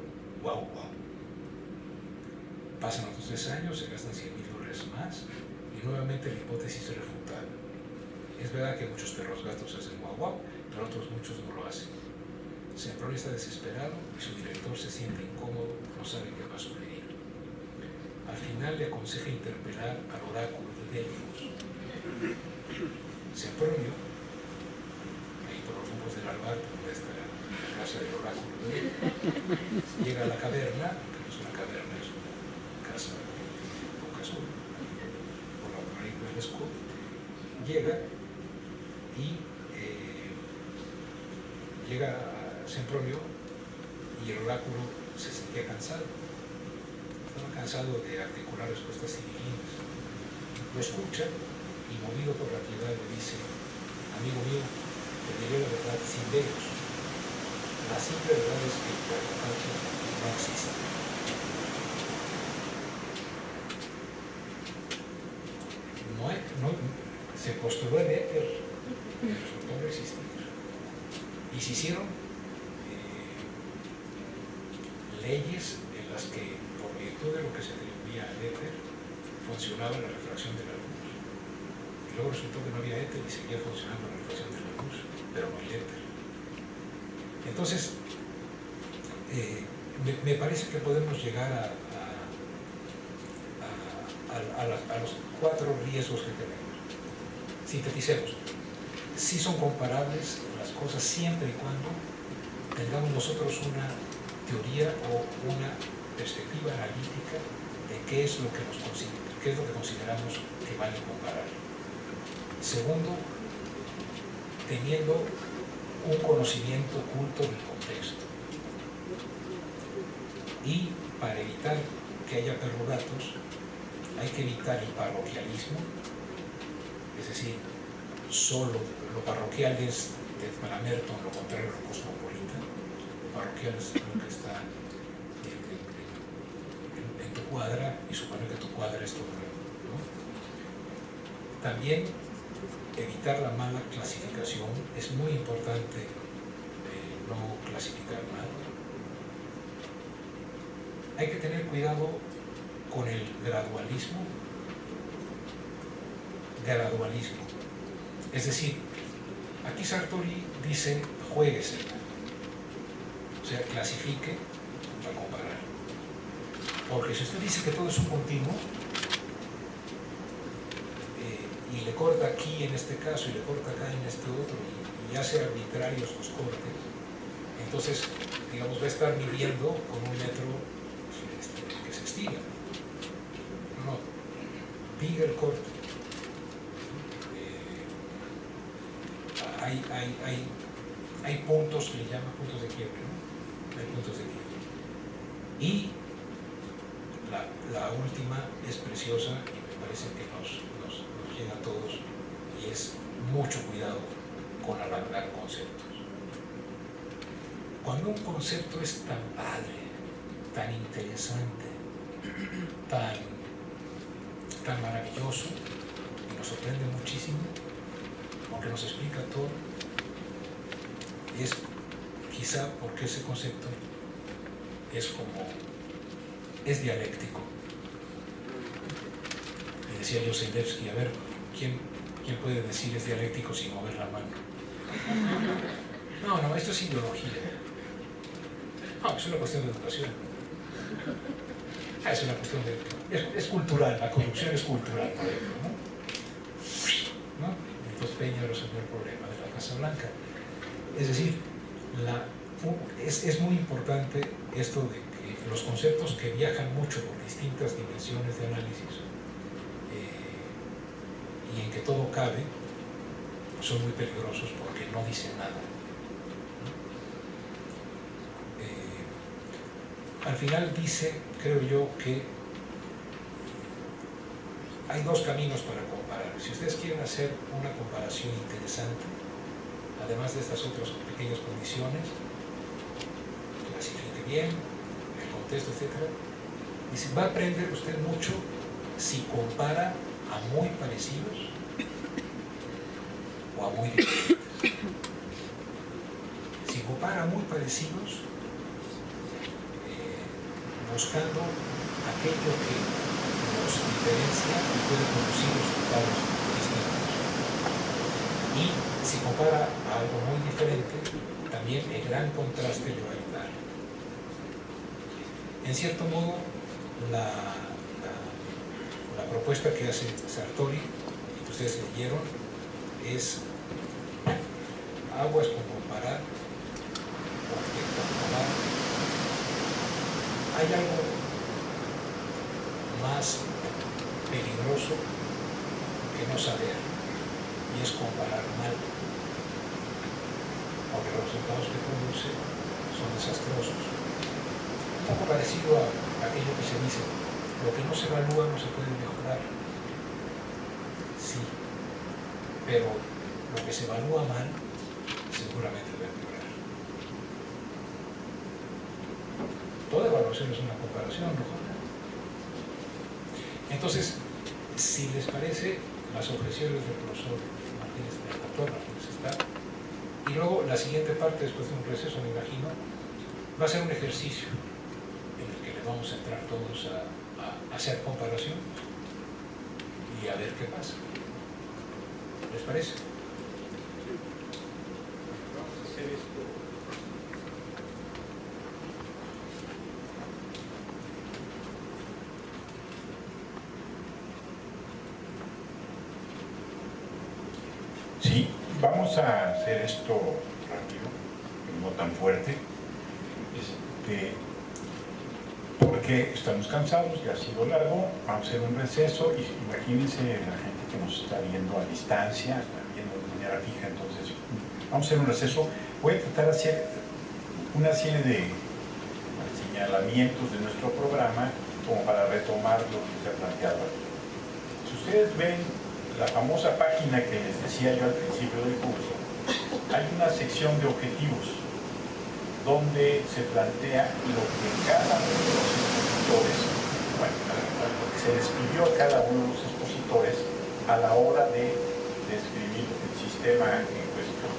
guau guau. Pasan otros 3 años, se gastan $100,000 más y nuevamente la hipótesis es refutada. Es verdad que muchos perros gatos hacen guau guau, pero otros muchos no lo hacen. Sempronio está desesperado y su director se siente incómodo, no sabe qué va a suceder. Al final le aconseja interpelar al oráculo de Delfos. Sempronio, ahí por los rumbos del Albar, donde está la casa del oráculo de Delfos, llega a la caverna, que no es una caverna, es una casa que tiene poca sol, por la marina del escudo, llega y llega a Sempronio y el oráculo se sentía cansado. Estaba cansado de articular respuestas divinas. Lo escucha y, movido por la piedad, le dice, amigo mío, te diré la verdad sin veros. La simple verdad es que el perro gato no existe. Se postuló en éter, pero resultó no existir. Y se hicieron leyes en las que, por virtud de lo que se atribuía al éter, funcionaba la refracción de la luz. Y luego resultó que no había éter y seguía funcionando la refracción de la luz, pero no el éter. Entonces, me parece que podemos llegar a los 4 riesgos que tenemos. Sinteticemos. Sí son comparables las cosas siempre y cuando tengamos nosotros una teoría o una perspectiva analítica de qué es lo que consideramos que vale comparar. Segundo, teniendo un conocimiento oculto del contexto. Y para evitar que haya perros gatos, hay que evitar el parroquialismo, es decir, solo lo parroquial es para Merton lo contrario a lo cosmopolita. Lo parroquial es lo que está en tu cuadra y supone que tu cuadra es todo, ¿no? También evitar la mala clasificación. Es muy importante no clasificar mal. Hay que tener cuidado con el gradualismo. Es decir, aquí Sartori dice juéguese, o sea, clasifique para comparar. Porque si usted dice que todo es un continuo y le corta aquí en este caso y le corta acá en este otro y hace arbitrarios los cortes, entonces, digamos, va a estar midiendo con un metro que se estira. No, diga el corte. Hay puntos que le llaman puntos de quiebre, ¿no? Hay puntos de quiebre. Y la última es preciosa y me parece que nos llega a todos, y es mucho cuidado con alargar conceptos. Cuando un concepto es tan padre, tan interesante, tan maravilloso y nos sorprende muchísimo, aunque nos explica todo, es quizá porque ese concepto es dialéctico. Y decía Yoseilevsky, a ver, ¿quién puede decir es dialéctico sin mover la mano? No, esto es ideología. No, es una cuestión de educación. Es una cuestión es cultural, la corrupción es cultural, por ejemplo, ¿no? Entonces Peña resolvió el problema de la Casa Blanca. Es decir, es muy importante esto de que los conceptos que viajan mucho por distintas dimensiones de análisis y en que todo cabe, son muy peligrosos porque no dicen nada. Al final dice, creo yo, que hay dos caminos para comparar. Si ustedes quieren hacer una comparación interesante, además de estas otras pequeñas condiciones, clasifique bien, el contexto, etc., dice, va a aprender usted mucho si compara a muy parecidos o a muy diferentes. Si compara a muy parecidos, buscando aquello que nos diferencia y puede producir resultados distintos. Y si compara a algo muy diferente, también el gran contraste le va a ayudar. En cierto modo, la propuesta que hace Sartori, que ustedes leyeron, es aguas con comparar, porque comparar hay algo más peligroso que no saber, y es comparar mal, porque los resultados que produce son desastrosos. Un poco parecido a aquello que se dice, lo que no se evalúa no se puede mejorar. Sí, pero lo que se evalúa mal seguramente va a empeorar. Toda evaluación es una comparación, ¿no? Entonces, si les parece, las objeciones del profesor Martínez, del doctor Martínez está, y luego la siguiente parte, después de un receso, me imagino, va a ser un ejercicio en el que le vamos a entrar todos a hacer comparación y a ver qué pasa. ¿Les parece? Vamos a hacer esto. Sí, vamos a hacer esto rápido, no tan fuerte, porque estamos cansados, ya ha sido largo, vamos a hacer un receso y imagínense la gente que nos está viendo a distancia, está viendo de manera fija, entonces vamos a hacer un receso. Voy a tratar de hacer una serie de señalamientos de nuestro programa como para retomar lo que se ha planteado aquí. Si ustedes ven la famosa página que les decía yo al principio del curso, hay una sección de objetivos donde se plantea lo que cada uno de los expositores, lo que se les pidió a cada uno de los expositores a la hora de describir el sistema en cuestión.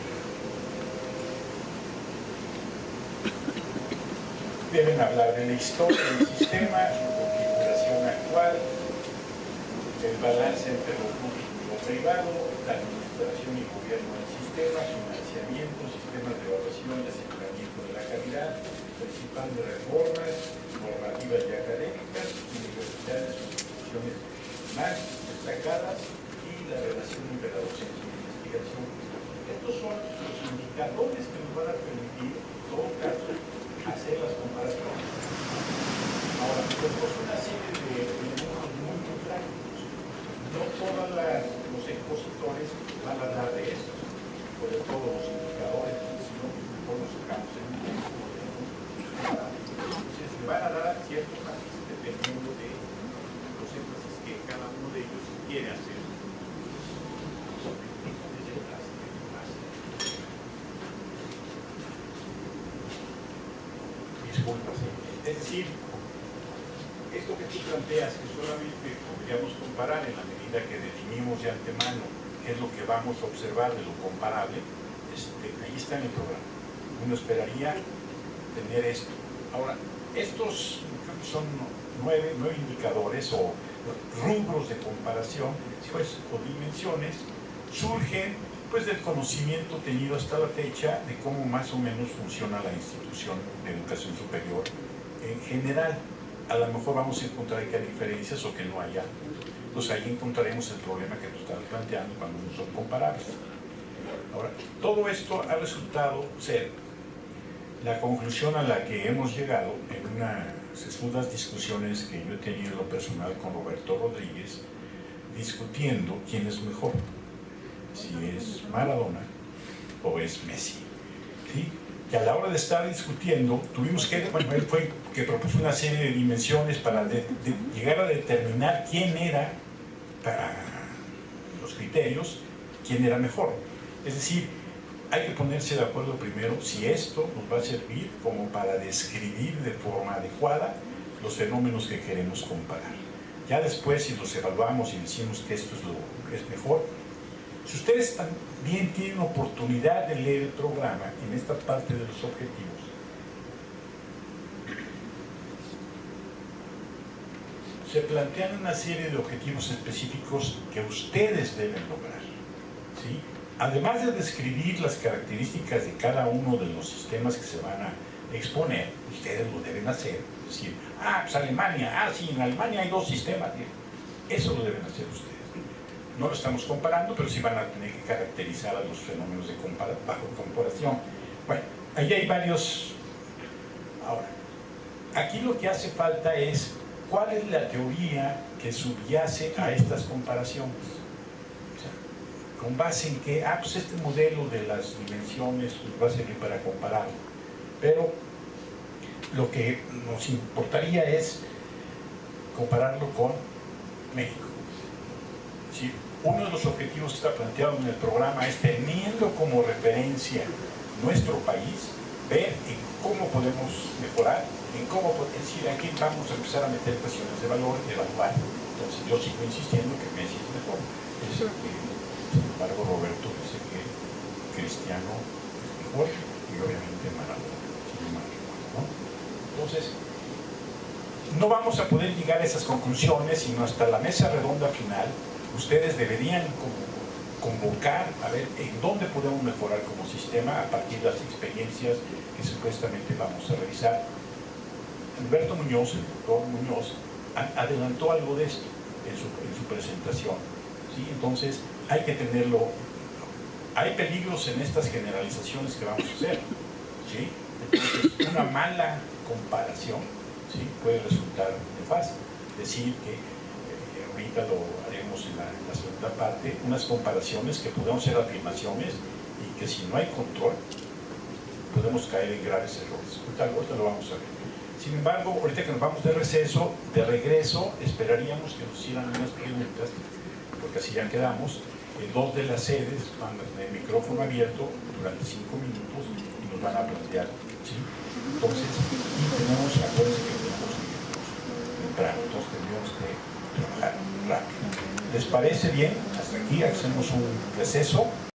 Deben hablar de la historia del sistema, su configuración actual, el balance entre lo público y lo privado, la administración y gobierno del sistema, financiamiento, sistemas de evaluación y aseguramiento de la calidad, principal de reformas, normativas y académicas, universidades o instituciones más destacadas y la relación entre la docencia y la investigación. Estos son los indicadores que nos van a permitir, en todo caso, hacer las comparaciones. Ahora, tenemos una serie de elementos muy prácticos. No todos los expositores van a hablar de esto, sobre todos los indicadores, sino todos los campos en el tiempo. Entonces, le van a dar ciertos matices dependiendo de los énfasis que cada uno de ellos quiere hacer. Disculpas. Es decir, esto que tú planteas, que solamente podríamos comparar en la medida que definimos de antemano qué es lo que vamos a observar de lo comparable, ahí está en el programa. Uno esperaría tener esto. Ahora, estos creo que son nueve indicadores o rubros de comparación, pues, o dimensiones, surgen pues del conocimiento tenido hasta la fecha de cómo más o menos funciona la institución de educación superior en general. A lo mejor vamos a encontrar que hay diferencias o que no haya. Pues ahí encontraremos el problema que tú estabas planteando cuando no son comparables. Ahora, todo esto ha resultado ser la conclusión a la que hemos llegado en unas sesudas discusiones que yo he tenido en lo personal con Roberto Rodríguez, discutiendo quién es mejor, si es Maradona o es Messi, ¿sí? Que a la hora de estar discutiendo tuvimos que, bueno, él fue que propuso una serie de dimensiones para llegar a determinar quién era, para los criterios, quién era mejor. Es decir, hay que ponerse de acuerdo primero si esto nos va a servir como para describir de forma adecuada los fenómenos que queremos comparar. Ya después, si los evaluamos y decimos que esto es lo que es mejor, si ustedes también tienen oportunidad de leer el programa en esta parte de los objetivos, se plantean una serie de objetivos específicos que ustedes deben lograr, ¿sí? Además de describir las características de cada uno de los sistemas que se van a exponer, ustedes lo deben hacer. Es decir, pues Alemania, sí, en Alemania hay 2 sistemas. Eso lo deben hacer ustedes. No lo estamos comparando, pero sí van a tener que caracterizar a los fenómenos de bajo comparación. Bueno, ahí hay varios. Ahora, aquí lo que hace falta es cuál es la teoría que subyace a estas comparaciones. O sea, con base en que, pues este modelo de las dimensiones pues, va a servir para compararlo. Pero lo que nos importaría es compararlo con México. ¿Sí? Uno de los objetivos que está planteado en el programa es, teniendo como referencia nuestro país, ver en cómo podemos mejorar, es decir, aquí vamos a empezar a meter cuestiones de valor y evaluar. Entonces yo sigo insistiendo que Messi es mejor. Sin embargo, Roberto dice que Cristiano es mejor y obviamente Maradona, sin embargo, ¿no? Entonces, no vamos a poder llegar a esas conclusiones sino hasta la mesa redonda final. Ustedes deberían convocar a ver en dónde podemos mejorar como sistema a partir de las experiencias que supuestamente vamos a revisar. Alberto Muñoz, el doctor Muñoz, adelantó algo de esto en su presentación, ¿sí? Entonces hay que tenerlo. Hay peligros en estas generalizaciones que vamos a hacer, ¿sí? Entonces, una mala comparación, ¿sí? Puede resultar nefasto. Decir que ahorita lo haremos en la segunda parte, unas comparaciones que podemos hacer afirmaciones y que si no hay control podemos caer en graves errores. Ahorita lo vamos a ver. Sin embargo, ahorita que nos vamos de receso, de regreso, esperaríamos que nos hicieran unas preguntas, porque así ya quedamos. 2 de las sedes van de micrófono abierto durante 5 minutos y nos van a plantear, ¿sí? Entonces, y acuérdense que tenemos temprano, entonces tendríamos que trabajar rápido. ¿Les parece bien? Hasta aquí hacemos un receso.